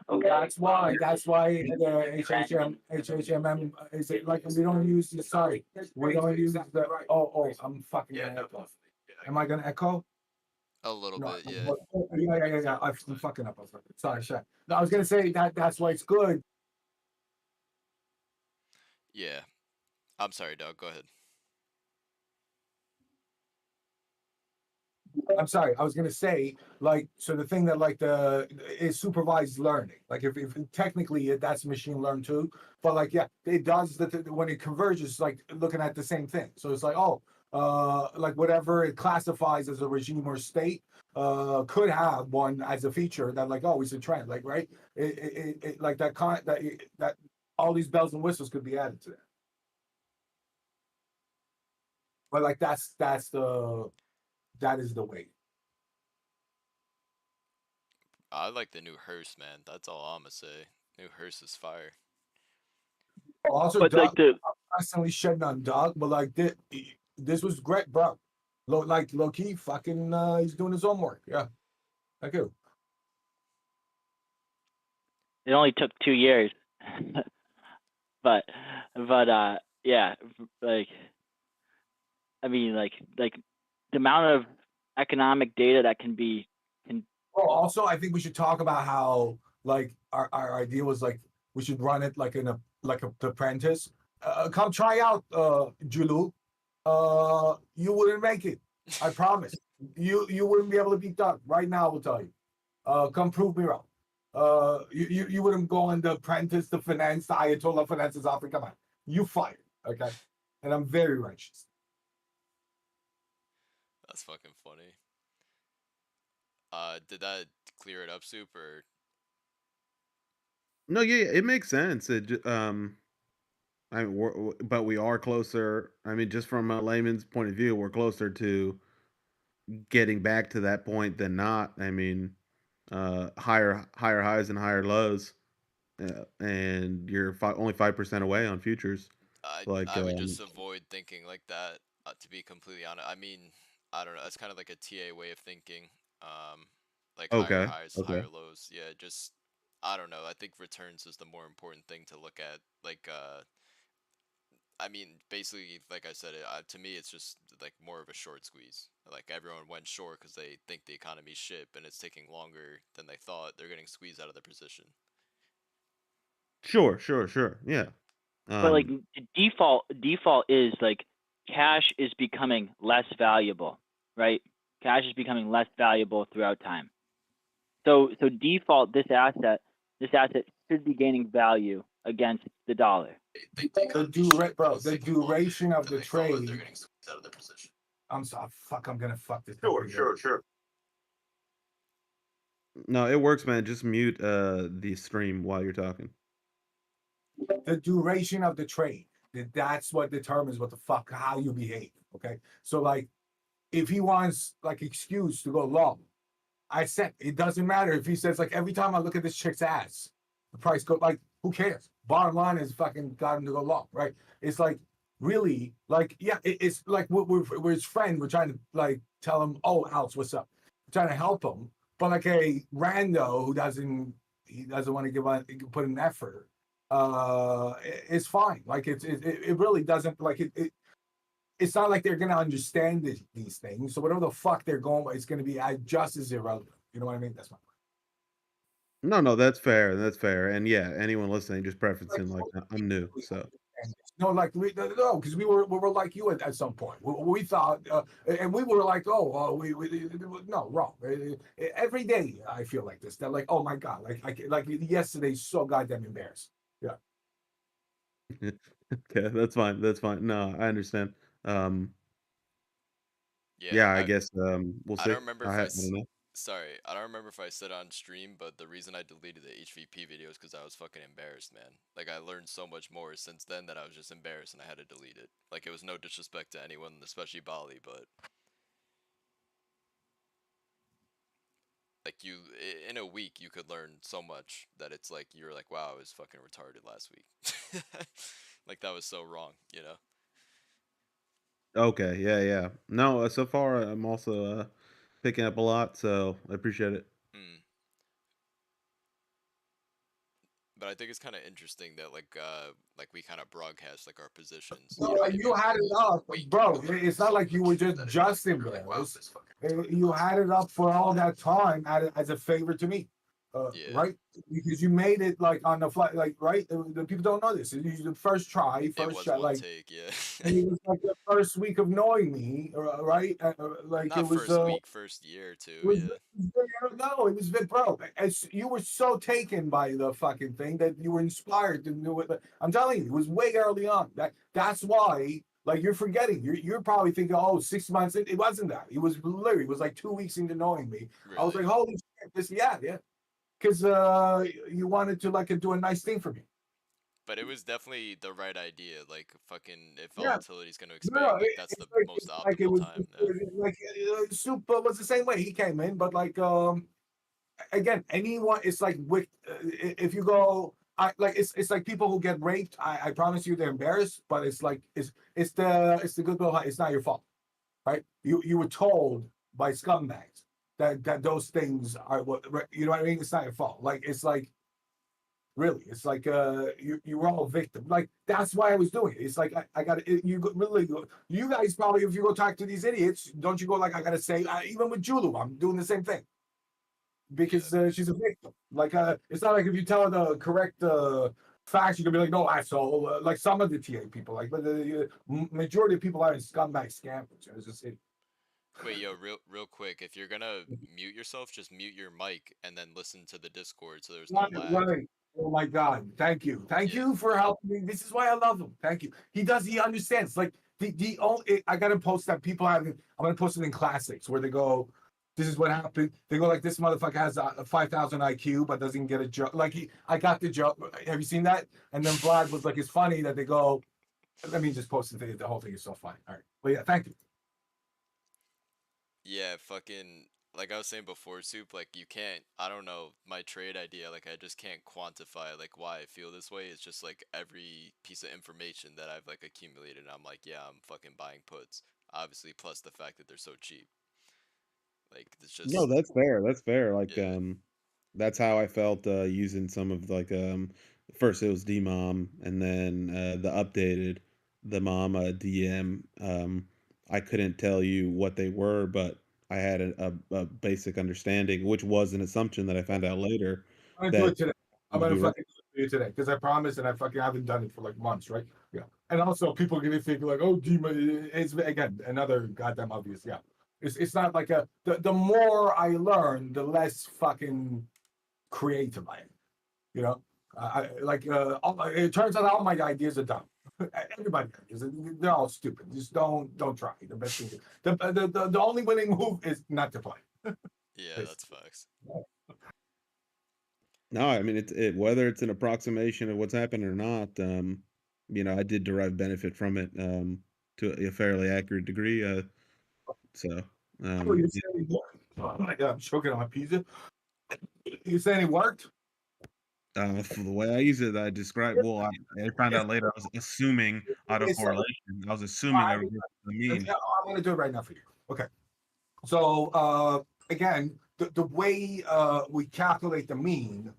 okay? That's why the HHMM is it like we don't use the sorry. We don't use the I'm fucking gonna echo. Am I gonna echo? A little No, bit, yeah. yeah. I'm fucking up. Sorry, shit. No, I was gonna say that's why it's good. Yeah. I'm sorry, Doug. Go ahead. I'm sorry. I was gonna say like so the thing that like the is supervised learning. Like if technically that's machine learned too, but like yeah, it does when it converges like looking at the same thing. So it's like like whatever it classifies as a regime or state could have one as a feature that like it's a trend like right it like that all these bells and whistles could be added to that. But like that is the way. I like the new hearse, man. That's all I'm gonna say. New hearse is fire. Also, But like Doug, the I'm constantly shedding on Doug, but like this was great, bro. Low key, fucking, he's doing his homework. Yeah, thank you. it only took 2 years. but yeah, like I mean like the amount of economic data that can be Oh, also, I think we should talk about how like our idea was like we should run it like in a apprentice. Come try out, Julu. You wouldn't make it. I promise. You wouldn't be able to beat Doug. Right now, I will tell you. Come prove me wrong. You wouldn't go on the apprentice, the finance, the Ayatollah finances offer. Come on, you fired. Okay, and I'm very righteous. That's fucking funny. Did that clear it up, Soup, or No, yeah, it makes sense. I mean, but we are closer. I mean, just from a layman's point of view, we're closer to getting back to that point than not. I mean, higher highs and higher lows, and you're only 5% away on futures. Like, I would just avoid thinking like that. To be completely honest, I mean, I don't know. That's kind of like a TA way of thinking. Like higher okay, highs, okay, higher lows. Yeah, just I don't know. I think returns is the more important thing to look at. Like, I mean, basically, like I said, to me, it's just like more of a short squeeze. Like everyone went short because they think the economy's shit, and it's taking longer than they thought. They're getting squeezed out of their position. sure, yeah. but like Um, the default is like cash is becoming less valuable, right? Cash is becoming less valuable throughout time. So default this asset should be gaining value against the dollar. The duration of the trade. I'm sorry. Fuck. I'm gonna fuck this. sure. No, it works, man. Just mute the stream while you're talking. The duration of the trade. That's what determines what the fuck how you behave. Okay. So like, if he wants like excuse to go long, I said it doesn't matter if he says like every time I look at this chick's ass, the price go like who cares? Bottom line is fucking got him to go long, right? It's like really like yeah, it's like we're his friend. We're trying to like tell him, oh, Alex, what's up? We're trying to help him, but like a rando who doesn't want to put an effort, it's fine. Like it really doesn't like it's not like they're gonna understand these things. So whatever the fuck they're going, it's gonna be just as irrelevant. You know what I mean? That's my point. No, that's fair. That's fair. And yeah, anyone listening, just Like, preferencing like I'm new, so no, like no, because we were like you at some point. We thought, and we were like, oh, no, wrong. Every day I feel like this. They're like, oh my god, like yesterday, so goddamn embarrassed. Yeah. okay, that's fine. That's fine. No, I understand. Um, Yeah, yeah, I guess we'll I see. don't remember I if don't know. sorry, I don't remember if I said on stream, but the reason I deleted the HVP videos because I was fucking embarrassed, man. Like I learned so much more since then that I was just embarrassed and I had to delete it. Like it was no disrespect to anyone, especially Bali, but like in a week you could learn so much that it's like you're like, wow, I was fucking retarded last week. Like that was so wrong, you know. Okay, yeah. No, so far I'm also picking up a lot, so I appreciate it. Mm. But I think it's kind of interesting that like we kind of broadcast like our positions. No, You know what like I you mean? had it up, bro. It's not like you were just embarrassed. You had it up for all that time as a favor to me, Yeah, right? Because you made it like on the fly, like right. The people don't know this. It's the first try, it first was shot, one like, take. Yeah, and it was like the first week of knowing me, right? Like it not was. first week, first year It too. was Yeah, no, it was bro. As you were so taken by the fucking thing that you were inspired to do it. I'm telling you, it was way early on. That's why, like you're forgetting. You're probably thinking, oh, 6 months. It wasn't that. It was literally. It was like 2 weeks into knowing me. I was really. like, holy shit, this, yeah, because you wanted to like do a nice thing for me. But it was definitely the right idea. Like fucking, if Yeah. volatility's gonna No, expand, like that's the most it's like it optimal was time. Yeah. like Super was the same way. He came in, but like again, anyone, it's like with if you go, I like it's like people who get raped. I promise you, they're embarrassed, but it's like it's the good girl. It's not your fault, right? You were told by scumbags that those things are what, you know what I mean. It's not your fault. Like it's like really, it's like you were all victim. Like that's why I was doing it. It's like I got it. You really go. You guys probably, if you go talk to these idiots, don't you go like I gotta say even with Julu, I'm doing the same thing Yeah. because she's a victim. Like it's not like if you tell her the correct facts, you can be like, no, asshole. Like some of the TA people, like, but the majority of people are scumbag scammers. It's just it. Wait, yo, real quick. If you're gonna mute yourself, just mute your mic and then listen to the Discord so there's no lag. Right. Oh my God. Thank you. Thank Yeah. you for helping me. This is why I love him. Thank you. He understands. Like the only I gotta post that people have. I'm gonna post it in classics where they go, this is what happened. They go like, this motherfucker has a 5,000 IQ but doesn't get a joke. Like I got the joke. Have you seen that? And then Vlad was like, it's funny that they go. Let me just post it. The whole thing is so funny. All right. But yeah, thank you. Yeah, fucking, like I was saying before, Soup, like you can't, I don't know, my trade idea, like I just can't quantify like why I feel this way. It's just like every piece of information that I've like accumulated, I'm like, yeah, I'm fucking buying puts. Obviously, plus the fact that they're so cheap. Like it's No, just, that's fair. That's fair. Like, yeah, that's how I felt using some of like first it was DMOM and then the updated the mom DM. I couldn't tell you what they were, but I had a basic understanding, which was an assumption that I found out later I'm gonna do that it today. I'm would gonna be right. fucking do it for you today because I promise, and I fucking haven't done it for like months, right? Yeah. And also, people are gonna think like, oh, Dima, it's again another goddamn obvious. Yeah. It's not like the more I learn, the less fucking creative I am. You know, like it turns out all my ideas are dumb. Everybody is. They're all stupid. Just don't try. The best thing. The only winning move is not to play. yeah, that's facts. No, I mean whether it's an approximation of what's happened or not. I did derive benefit from it to a fairly accurate degree. So Oh, you're yeah. saying it worked? Oh my God, I'm choking on my pizza. You saying it worked? For the way I use it, I described. Well, I found out later. I was assuming It's like autocorrelation. I was assuming I I, was the mean. I'm going to do it right now for you. Okay. So again, the way we calculate the mean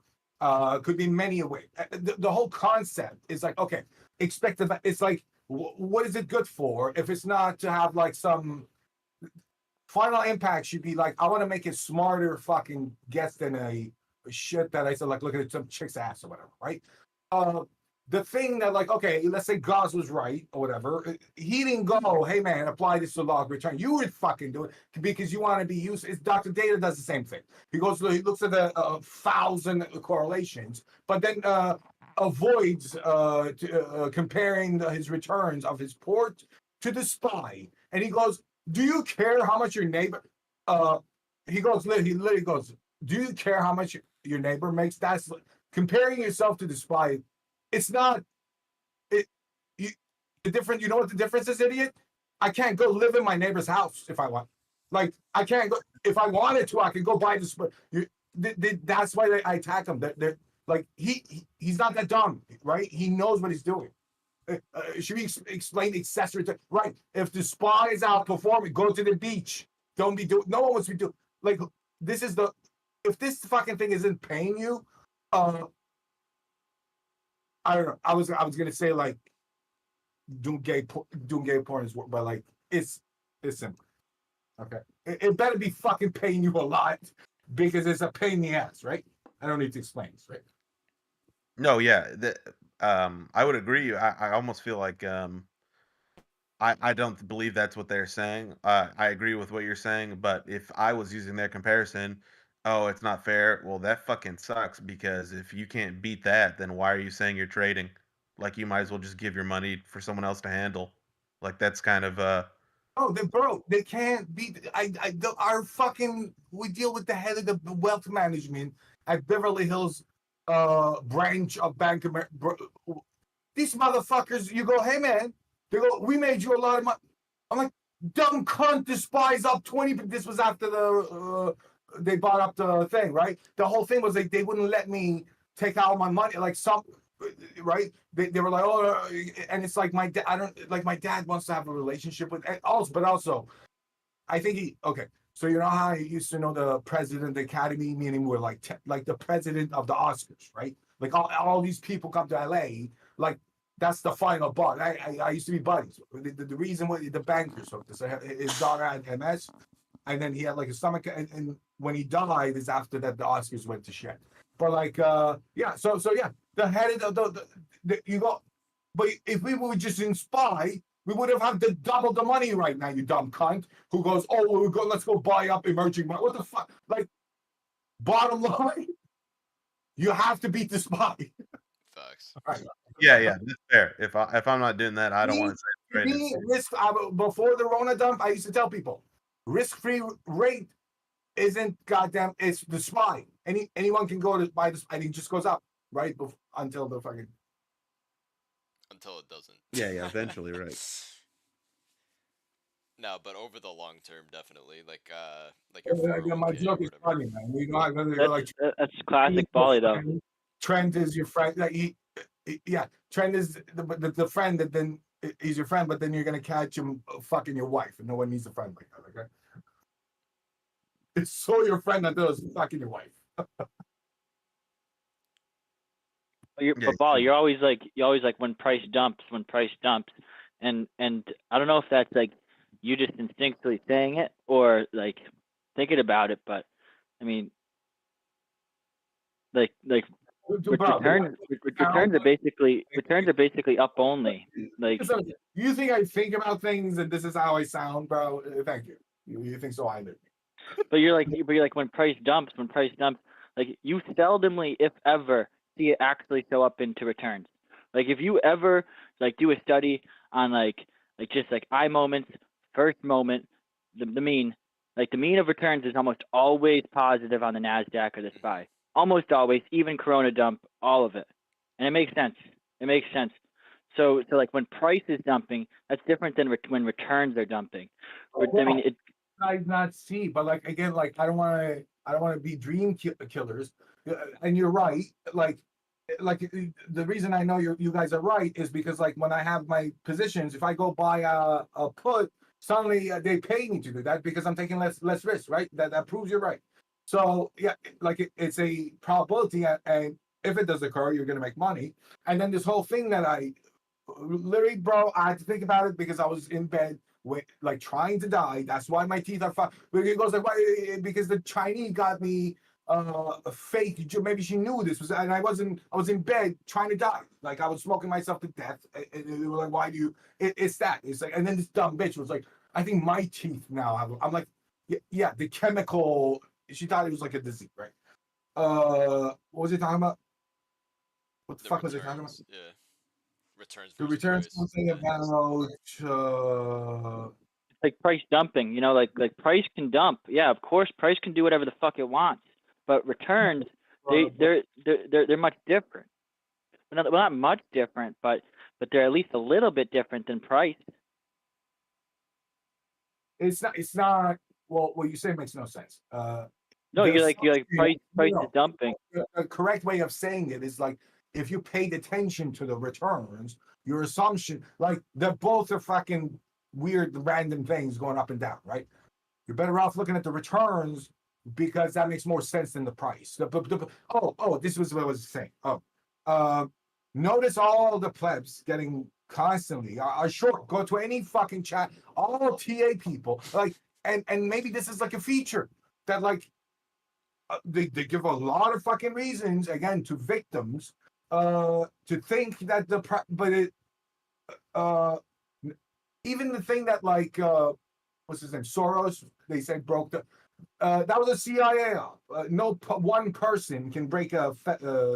could be many ways. The whole concept is like, okay, expected. It's like, what is it good for if it's not to have like some final impact should be like, I want to make it smarter fucking guess than a shit that I said, like, look at some chick's ass or whatever, right? Uh, the thing that, like, okay, let's say Gauss was right or whatever. He didn't go, hey man, apply this to log return. You would fucking do it because you want to be used. It's Dr. Data does the same thing. He goes, he looks at the 1,000 correlations, but then avoids comparing his returns of his port to the spy. And he goes, do you care how much your neighbor uh he literally goes, do you care how much your neighbor makes? That's comparing yourself to the spy. It's not it you, the difference. You know what the difference is, idiot? I can't go live in my neighbor's house if I want. Like I can't go if I wanted to. I can go buy the spy. That's why I attack him. They're like he's not that dumb, right? He knows what he's doing. Should we explain accessory to right? If the spa is outperforming, go to the beach. Don't be doing. No one wants to be doing like this is the. If this fucking thing isn't paying you, uh, I don't know. I was gonna say like doing gay porn is, but like it's simple. Okay, it better be fucking paying you a lot because it's a pain in the ass, right? I don't need to explain this, right? No, yeah, I would agree. I almost feel like I don't believe that's what they're saying. I agree with what you're saying, but if I was using their comparison, oh, it's not fair. Well, that fucking sucks because if you can't beat that, then why are you saying you're trading? Like you might as well just give your money for someone else to handle. Like that's kind of Oh, they broke. They can't be. Our fucking. We deal with the head of the wealth management at Beverly Hills branch of Bank America. These motherfuckers, you go, hey man, they go, we made you a lot of money. I'm like, dumb cunt, despise up 20. This was after they bought up the thing, right? The whole thing was like they wouldn't let me take out my money, like some, right? They were like, oh, and it's like my dad. I don't like my dad wants to have a relationship with also, but also, I think okay. So you know how I used to know the president of the Academy, meaning we're like the president of the Oscars, right? Like all these people come to LA, like that's the final boss. I used to be buddies. The reason why the bankers hooked us, his daughter had MS, and then he had like a stomach, and when he died is after that the Oscars went to shit. But like yeah, so yeah, the head of the you got, but if we would just inspire, we would have had the double the money right now, you dumb cunt who goes, oh, let's go buy up emerging market. What the fuck? Like, bottom line, you have to beat the spy. Facts. Right. Yeah, that's fair. If I'm not doing that, I don't want to say it's Me, risk before the Rona dump, I used to tell people, risk-free rate isn't goddamn. It's the spy. Anyone can go to buy this, and it just goes up right until the fucking. Until it doesn't. Yeah, eventually, right. No, but over the long term, definitely. Like your My 401k joke or is whatever. funny, man. You know, I'm gonna go like That's classic Bali, though. Trent is your friend. Like yeah, Trent is the friend that then he's your friend, but then you're gonna catch him fucking your wife, and no one needs a friend like that. Okay, it's so your friend that does fucking your wife. But Bali, you're always like when price dumps, and I don't know if that's like you just instinctively saying it or like thinking about it, but I mean, like returns are basically up only. Like, So, you think I think about things and this is how I sound, bro? Thank you. You think so highly. but you're like when price dumps, like you seldomly, if ever, see it actually show up into returns. Like if you ever like do a study on like just like I moments, first moment, the mean, like the mean of returns is almost always positive on the NASDAQ or the SPY. Almost always, even Corona dump, all of it. And it makes sense. So like when price is dumping, that's different than when returns are dumping. I mean, it. I not see, but like again, like I don't want to be dream killers, and you're right. Like the reason I know you guys are right is because like when I have my positions, if I go buy a put, suddenly they pay me to do that because I'm taking less risk, right? That proves you're right. So yeah, like it's a probability, and if it does occur, you're gonna make money. And then this whole thing that I literally, bro, I had to think about it because I was in bed with like trying to die. That's why my teeth are fucked. He goes like, why? Because the Chinese got me a fake. Maybe she knew this was, and I was in bed trying to die. Like I was smoking myself to death. And they were like, why do you? It's that. It's like, and then this dumb bitch was like, I think my teeth now have. I'm like, yeah, the chemical. She thought it was like a disease, right? What was he talking about? What the fuck was he talking about? Yeah. Returns. The returns something about like price dumping, like price can dump. Yeah, of course, price can do whatever the fuck it wants. But returns, they're much different. Well, not much different, but they're at least a little bit different than price. It's not. Well, what you say makes no sense. No, you're like price is dumping. The correct way of saying it is like if you paid attention to the returns, your assumption, like they're both are fucking weird, random things going up and down, right? You're better off looking at the returns because that makes more sense than the price. This was what I was saying. Notice all the plebs getting constantly are short. Go to any fucking chat, all TA people, like, and maybe this is like a feature that like they give a lot of fucking reasons again to victims to think that even the thing that like what's his name, Soros, they said broke the that was a CIA op. No one person can break a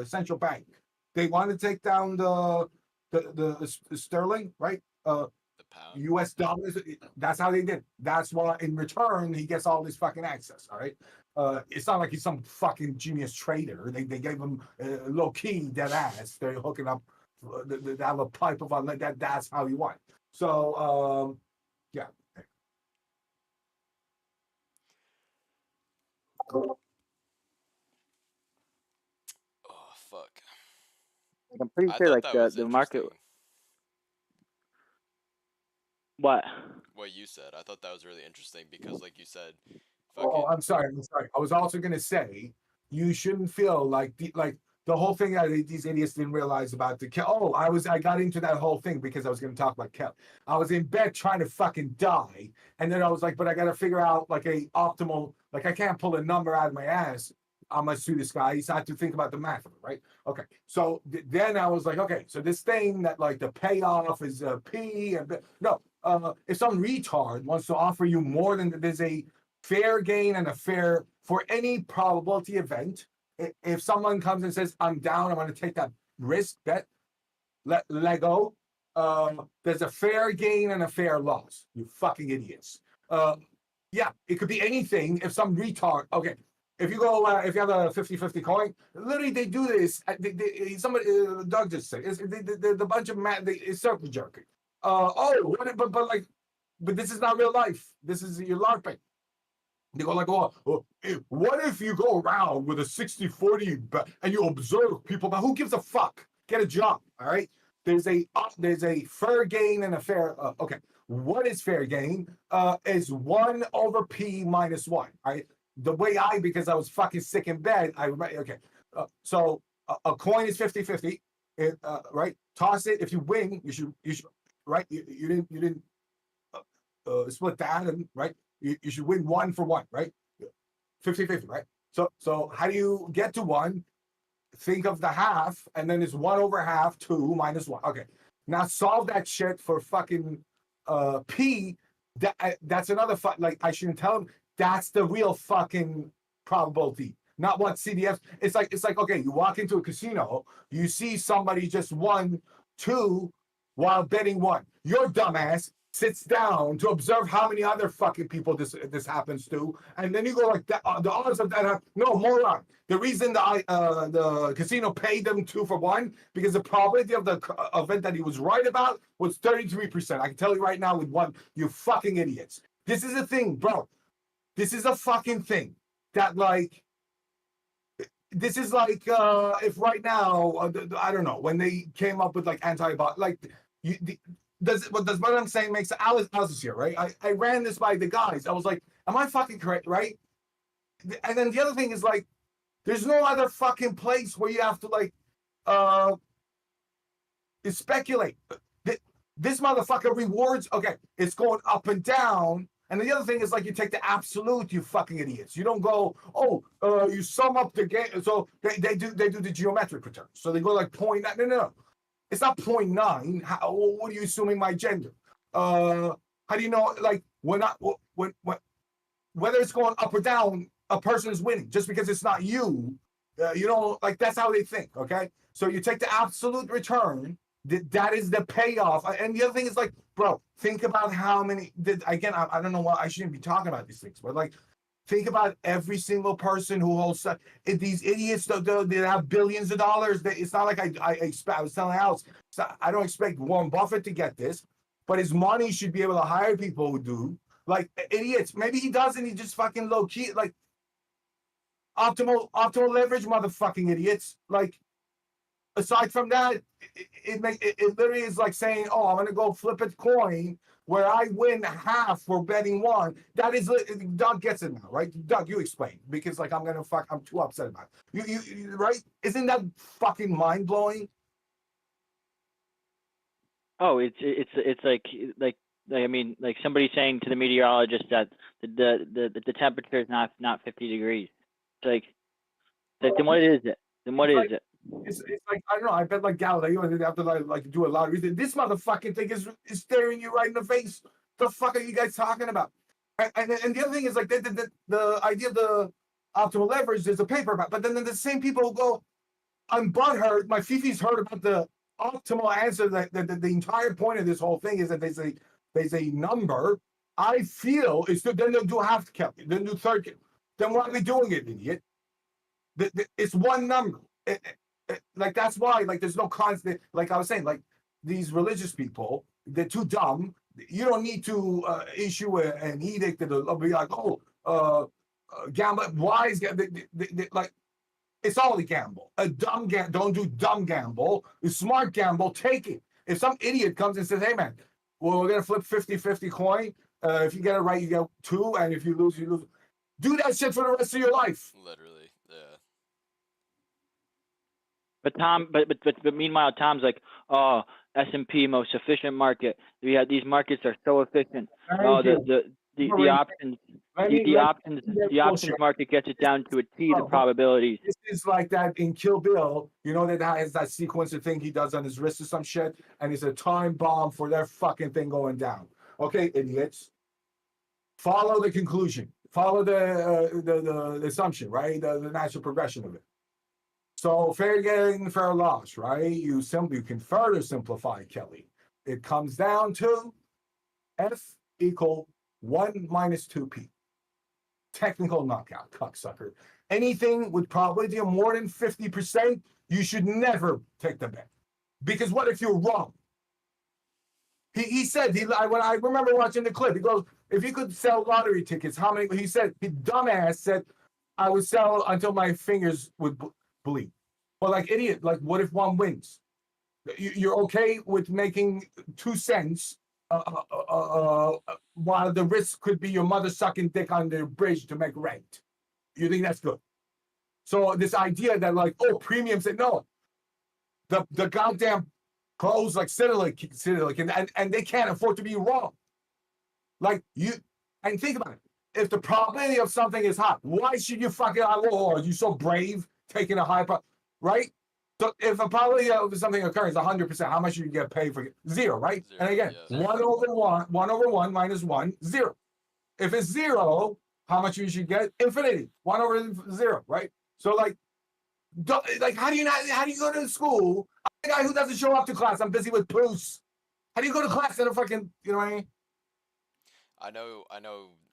central bank. They want to take down the sterling, right? The pound. US dollars. That's how they did. That's why in return he gets all this fucking access. All right. It's not like he's some fucking genius trader. They gave him low key dead ass. They're hooking up have a pipe of unleaded. That's how you want. So yeah. Oh fuck! Like, I'm pretty I sure thought like that the was market. interesting. What? What you said, I thought that was really interesting because, like you said, Oh, fucking. I'm sorry. I was also gonna say you shouldn't feel like the whole thing that these idiots didn't realize about the Kel. Oh, I got into that whole thing because I was gonna talk about Kel. I was in bed trying to fucking die, and then I was like, but I gotta figure out like a optimal. Like I can't pull a number out of my ass. I'm a student guy. So I have to think about the math of it, right? Okay. So then I was like, okay, so this thing that like the payoff is a P and no. If some retard wants to offer you more than there's a fair gain and a fair for any probability event. If someone comes and says, I'm down, I'm going to take that risk, bet, let go. There's a fair gain and a fair loss. You fucking idiots. Yeah, it could be anything. If some retard, okay, if you go, if you have a 50-50 coin, literally they do this. Somebody, Doug just said, the bunch of it's circle jerking. But this is not real life. This is your LARPing. They go like, what if you go around with a 60-40 and you observe people, but who gives a fuck? Get a job, all right? There's a fair gain and a fair, okay. What is fair gain? Is 1 over P minus 1, all right? The way because I was fucking sick in bed, okay. So a coin is 50-50, right? Toss it. If you win, you should, right? You didn't split the atom, right? You should win 1 for 1, right? 50-50, right? So how do you get to 1? Think of the half, and then it's 1 over half, 2 minus 1. Okay. Now solve that shit for fucking P. That's another like I shouldn't tell him. That's the real fucking probability. Not what CDF. It's like okay, you walk into a casino, you see somebody just won 2 while betting 1. Your dumbass sits down to observe how many other fucking people this happens to, and then you go like that. The odds of that no moron. The reason the casino paid them 2 for 1 because the probability of the event that he was right about was 33%. I can tell you right now with 1, you fucking idiots. This is a thing, bro. This is a fucking thing that like. This is like if right now I don't know when they came up with like antibiotics like does what I'm saying makes Alice here, right? I ran this by the guys. I was like, am I fucking correct, right? And then the other thing is like, there's no other fucking place where you have to like speculate. This motherfucker rewards. Okay, it's going up and down. And the other thing is like you take the absolute, you fucking idiots. You don't go, you sum up the game. So they do the geometric return. So they go like 0.9. No. It's not 0.9. What are you assuming my gender? How do you know like when whether it's going up or down, a person is winning just because it's not you. You know, like that's how they think. Okay, so you take the absolute return. That is the payoff. And the other thing is like, bro, think about how many. Again, I don't know why I shouldn't be talking about these things, but like, think about every single person who holds these idiots. They have billions of dollars. It's not like I expect. I was telling Alex, I don't expect Warren Buffett to get this, but his money should be able to hire people who do. Like idiots. Maybe he doesn't. He just fucking low key. Like optimal leverage, motherfucking idiots. Like aside from that, it literally is like saying, "Oh, I'm gonna go flip a coin where I win half for betting 1." That is, Doug gets it now, right? Doug, you explain because like I'm too upset about it. You right? Isn't that fucking mind blowing? Oh, it's like I mean like somebody saying to the meteorologist that the temperature is not 50 degrees. It's like then what is it? Then what is it? It's like I don't know. I bet like Galileo they have to like do a lot of reason. This motherfucking thing is staring you right in the face. The fuck are you guys talking about? And the other thing is like the idea of the optimal leverage is a paper about, but then the same people who go, I'm butthurt. My Fifi's heard about the optimal answer. That the entire point of this whole thing is that there's a number. I feel is then they'll do half count, then do third count. Then why are we doing it, idiot? It's one number. Like that's why like there's no constant. Like I was saying, like these religious people, they're too dumb. You don't need to issue an edict that'll be like, oh, gamble. Why is like it's all a gamble. A dumb gamble. Don't do dumb gamble. A smart gamble. Take it. If some idiot comes and says, hey man, well, we're gonna flip 50-50 coin. If you get it right, you get 2, and if you lose, you lose. Do that shit for the rest of your life. Literally, yeah. But Tom, but meanwhile, Tom's like, oh, S&P most efficient market. We have these markets are so efficient. Oh, the options, the options market gets it down to a T. The probabilities. This is like that in Kill Bill. You know that has that sequencer thing he does on his wrist or some shit, and it's a time bomb for their fucking thing going down. Okay, idiots. Follow the conclusion. Follow the assumption, right? The natural progression of it. So fair gain, fair loss, right? You can further simplify, Kelly. It comes down to F equal 1 minus 2P. Technical knockout, cocksucker. Anything with probability of more than 50%, you should never take the bet. Because what if you're wrong? He said, when I remember watching the clip, he goes, if you could sell lottery tickets, how many? He said, he dumbass said, I would sell until my fingers would bleed. But like idiot, like what if one wins? You're okay with making 2 cents while the risk could be your mother sucking dick on the bridge to make rent. You think that's good? So this idea that like, oh, premium said no. The goddamn clothes like Citadel, and they can't afford to be wrong. Like you, and think about it. If the probability of something is high, why should you fucking, oh, are you so brave taking a high right? So if a probability of something occurs 100%, how much do you get paid for it? 0, right? 0, and again, yes. 1 over 1 minus 1, 0. If it's 0, how much you should get? Infinity. 1 over 0, right? So like how do you go to school? I'm the guy who doesn't show up to class. I'm busy with poos. How do you go to class and fucking, you know what I mean? I know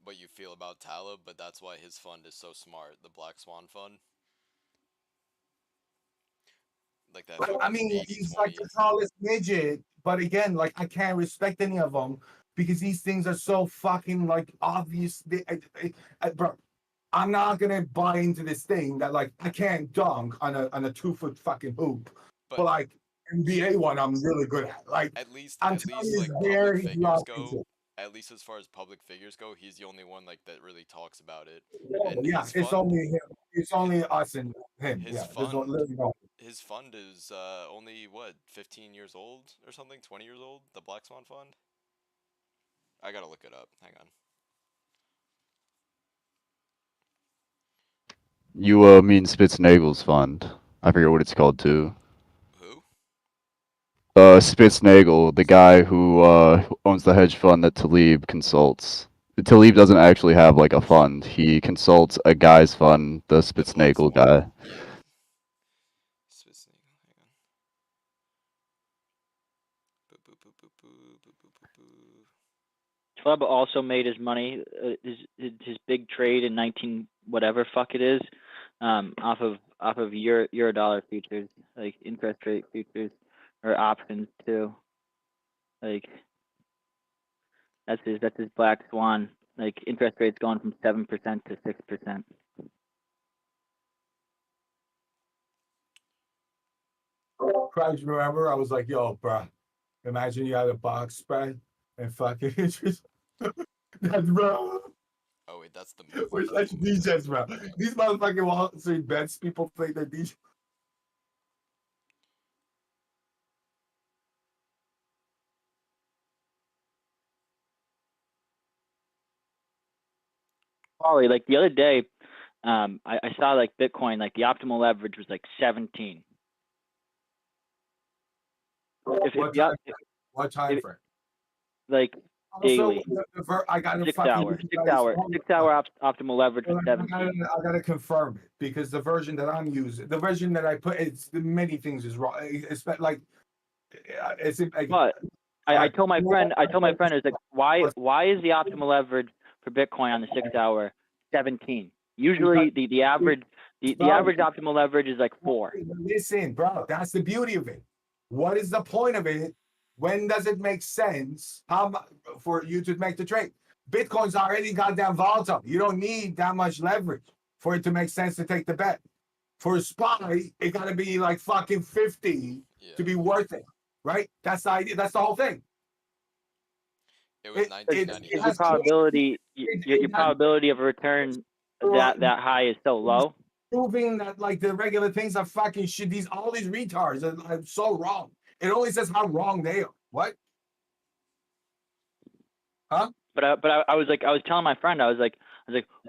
what you feel about Talib, but that's why his fund is so smart, the Black Swan Fund. Like that. I mean, he's like the tallest midget, but again, like I can't respect any of them because these things are so fucking like obvious. Bro, I'm not gonna buy into this thing that like I can't dunk on a 2-foot fucking hoop, but like NBA one, I'm really good at. Like at least like public figures go. At least as far as public figures go, he's the only one like that really talks about it. And yeah, it's only him. It's only us and him. His fund is only what 15 years old or something, 20 years old. The Black Swan Fund. I gotta look it up. Hang on. You mean Spitznagel's fund? I forget what it's called too. Spitznagel, the guy who owns the hedge fund that Talib consults. Talib doesn't actually have like a fund. He consults a guy's fund, the Spitznagel guy. Yeah. Spitznagel, hang on. Club also made his money, his big trade in 19 whatever fuck it is, off of Eurodollar futures, like interest rate futures. Or options too. Like that's his Black Swan. Like interest rates going from 7% to 6%. Craig, remember? I was like, yo, bro, imagine you had a box spread and fucking interest. That's bro. Oh wait, that's the movie. We're such DJs, bro. These motherfucking Wall Street bets, people think they're DJs. Like the other day, I saw like Bitcoin, like the optimal leverage was like 17. What time frame? Like daily. I got 6 hour. 6 hour optimal leverage was 17. I gotta confirm it because the version that I'm using, the version that I put, it's many things is wrong. It's like it's. But I told my friend, it's like why is the optimal leverage for Bitcoin on the 6 hour 17? Usually the average The Bro, average optimal leverage is like 4. listen, bro, that's the beauty of it. What is the point of it? When does it make sense? For you to make the trade? Bitcoin's already goddamn volatile. You don't need that much leverage for it to make sense to take the bet. For a SPY, it got to be like fucking 50 to be worth it, right? That's the idea. That's the whole thing. It was It- Is 1999. your probability your probability of a return that high is so low? Proving that like the regular things are fucking shit. All these retards are so wrong. It only says how wrong they are. What? Huh? But I was telling my friend, I was like,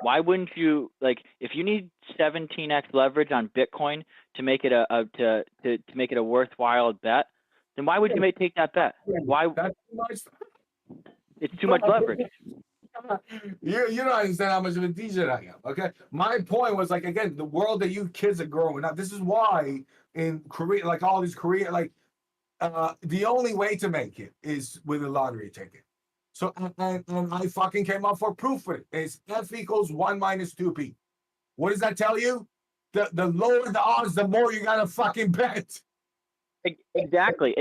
why wouldn't you, like, if you need 17x leverage on Bitcoin to make it to make it a worthwhile bet, then why would you take that bet? Why? That's too much. It's too much leverage. You don't understand how much of a DJ I am. Okay, my point was like, again, the world that you kids are growing up. This is why in Korea, like all these Korea, like the only way to make it is with a lottery ticket. So and I fucking came up for proof for it. It's F equals 1 minus 2p. What does that tell you? The lower the odds, the more you gotta fucking bet. Exactly.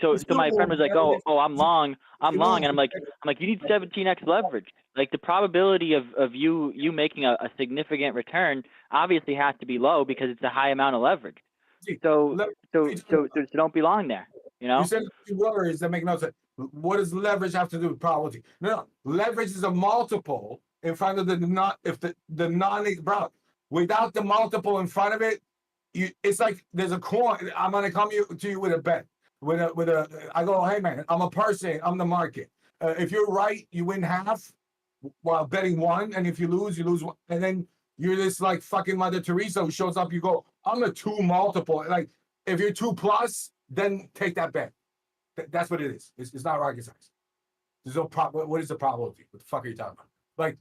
So my friend was like, oh, I'm long, and I'm like, you need 17x leverage. Like the probability of you making a significant return obviously has to be low because it's a high amount of leverage. So don't be long there. You know. You said two words that make no sense. What does leverage have to do with probability? No. Leverage is a multiple in front of the non bro. Without the multiple in front of it, it's like there's a coin. I'm gonna come to you with a bet. I go, hey man, I'm a person. I'm the market. If you're right, you win half while betting 1, and if you lose 1. And then you're this like fucking Mother Teresa who shows up. You go, I'm a 2 multiple. Like if you're 2+, then take that bet. That's what it is. It's not rocket science. There's no problem. What is the probability? What the fuck are you talking about? Like,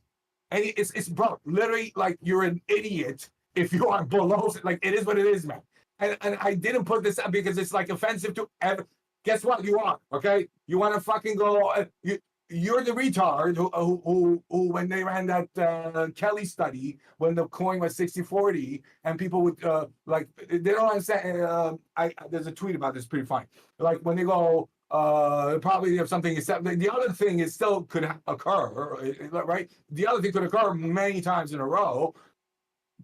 and it's bro, literally like you're an idiot if you are below. Like it is what it is, man. And I didn't put this up because it's like offensive to ever. Guess what? You are okay. You want to fucking go? You're the retard who when they ran that Kelly study when the coin was 60-40 and people would like they don't understand. There's a tweet about this pretty fine. Like when they go probably if something is the other thing is still could occur, right? The other thing could occur many times in a row.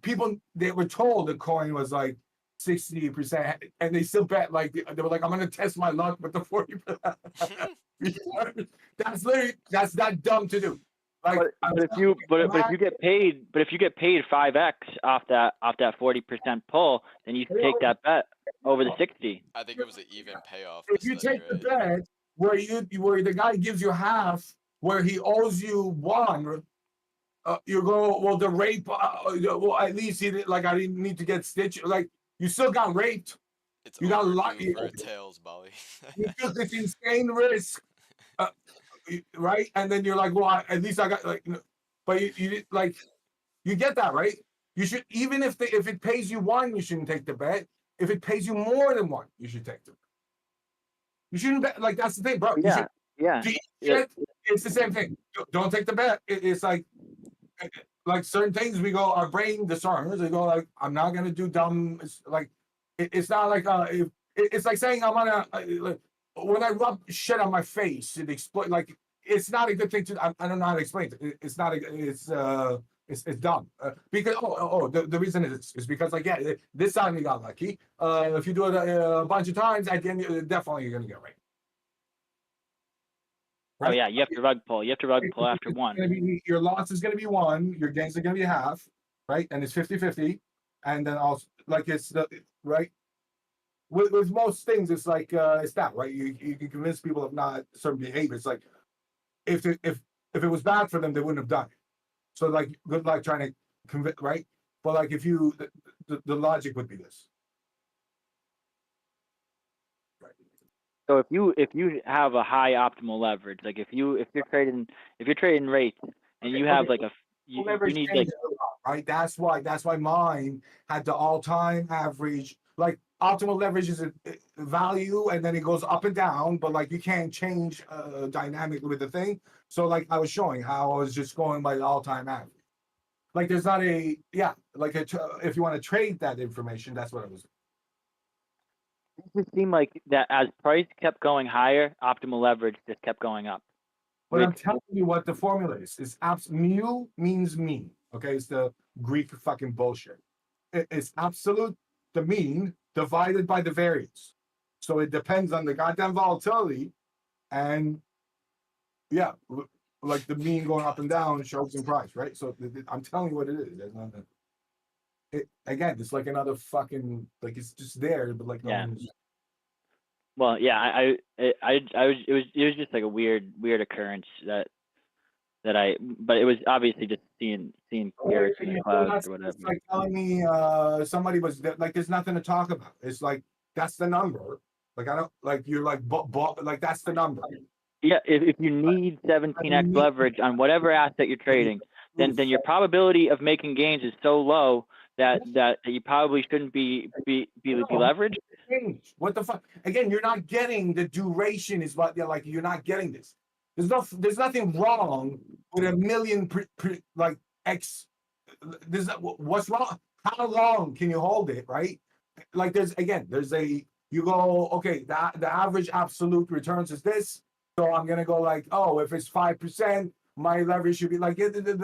People they were told the coin was like 60%, and they still bet like they were like, I'm gonna test my luck with the 40%. That's not dumb to do. Like, but if you get paid 5x off that 40% pull, then you take that bet over the 60. I think it was an even payoff. If you take the bet where the guy gives you half, where he owes you 1, you go, well, the rape, well, at least he didn't, like, I didn't need to get stitched. Like, you still got raped. It's you got lucky for tails, Bali. You took this insane risk, right? And then you're like, well, at least I got like, but you like, you get that, right? You should, even if it pays you 1, you shouldn't take the bet. If it pays you more than 1, you should take the bet. You shouldn't bet. Like that's the thing, bro. Yeah. It's the same thing. Don't take the bet. It's like certain things we go, our brain discerns. They go like, I'm not gonna do dumb. It's not like it's like saying I'm gonna when I rub shit on my face, it explodes. Like it's not a good thing to. I don't know how to explain it. It's not. It's dumb because the reason is because like this time you got lucky. If you do it a bunch of times, again, definitely you're gonna get right. Right? Oh yeah, you have to rug pull. You have to rug pull after 1. Your loss is going to be 1. Your gains are going to be half, right? And it's 50-50. And then also, like it's right. With most things, it's like it's that right. You can convince people of not certain behavior. It's like if it was bad for them, they wouldn't have done it. So like, good luck trying to convince, right? But like, if you the logic would be this. So if you have a high optimal leverage, like if you're trading rates and you have like you need like right. That's why mine had the all-time average. Like optimal leverage is a value, and then it goes up and down. But like you can't change dynamically with the thing. So like I was showing how I was just going by the all-time average. like there's not a like if you want to trade that information, that's what it was. It just seemed like that as price kept going higher, optimal leverage just kept going up. But I'm Which telling you what the formula is. It's mu means mean. Okay, it's the Greek fucking bullshit. It's absolute the mean divided by the variance. So it depends on the goddamn volatility, and yeah, like the mean going up and down shows in price, right? So I'm telling you what it is. There's nothing. Again, it's like another fucking like it's just there, but like no Yeah. one's. well, yeah, I was it was just like a weird occurrence that but it was obviously just seeing spirits in the clouds or whatever. It's like telling me somebody was like there's nothing to talk about. It's like that's the number. Like I don't like you're like like that's the number. Yeah, if you need 17x leverage on whatever asset you're trading, then your probability of making gains is so low that you probably shouldn't be leveraged. What the fuck? Again, you're not getting the duration. Is what like you're not getting this. There's nothing wrong with a million like X. There's what's wrong? How long can you hold it? Right? Like there's a you go okay. The average absolute returns is this. So I'm gonna go like if it's 5%, my leverage should be like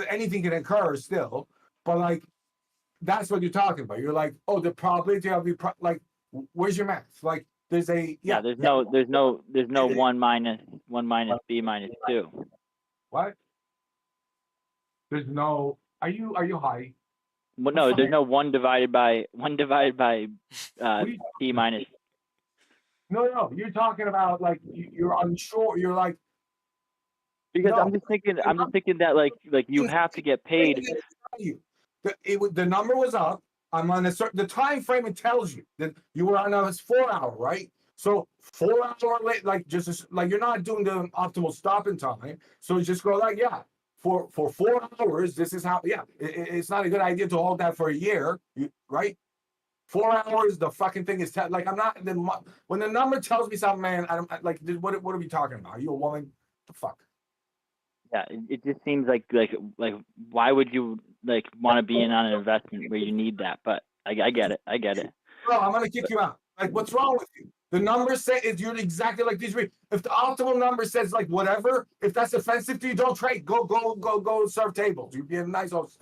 anything can occur still, but like that's what you're talking about. You're like the probability of like where's your math? Like there's a there's no 1 minus b minus 2. What? There's no. Are you high? Well, no, there's no 1 divided by p minus. No. You're talking about like you're unsure. You're like because I'm just thinking that like you have to get paid. The number was up. I'm on the time frame. It tells you that you were on a 4 hour, right? So 4 hour late, like just like you're not doing the optimal stopping time. So just go like for 4 hours. This is how it's not a good idea to hold that for a year, right? 4 hours. The fucking thing is like I'm not when the number tells me something, man. I don't like what are we talking about? Are you a woman? The fuck. Yeah, it just seems like why would you like want to be in on an investment where you need that? But I get it. Bro, I'm gonna kick you out. Like, what's wrong with you? The number says you're exactly like these. If the optimal number says like whatever, if that's offensive to you, don't trade. Go serve tables. You'd be a nice host.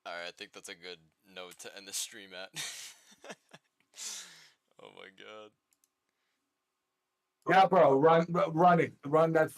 All right, I think that's a good note to end the stream at. Oh my god. Yeah, bro, run that fucking.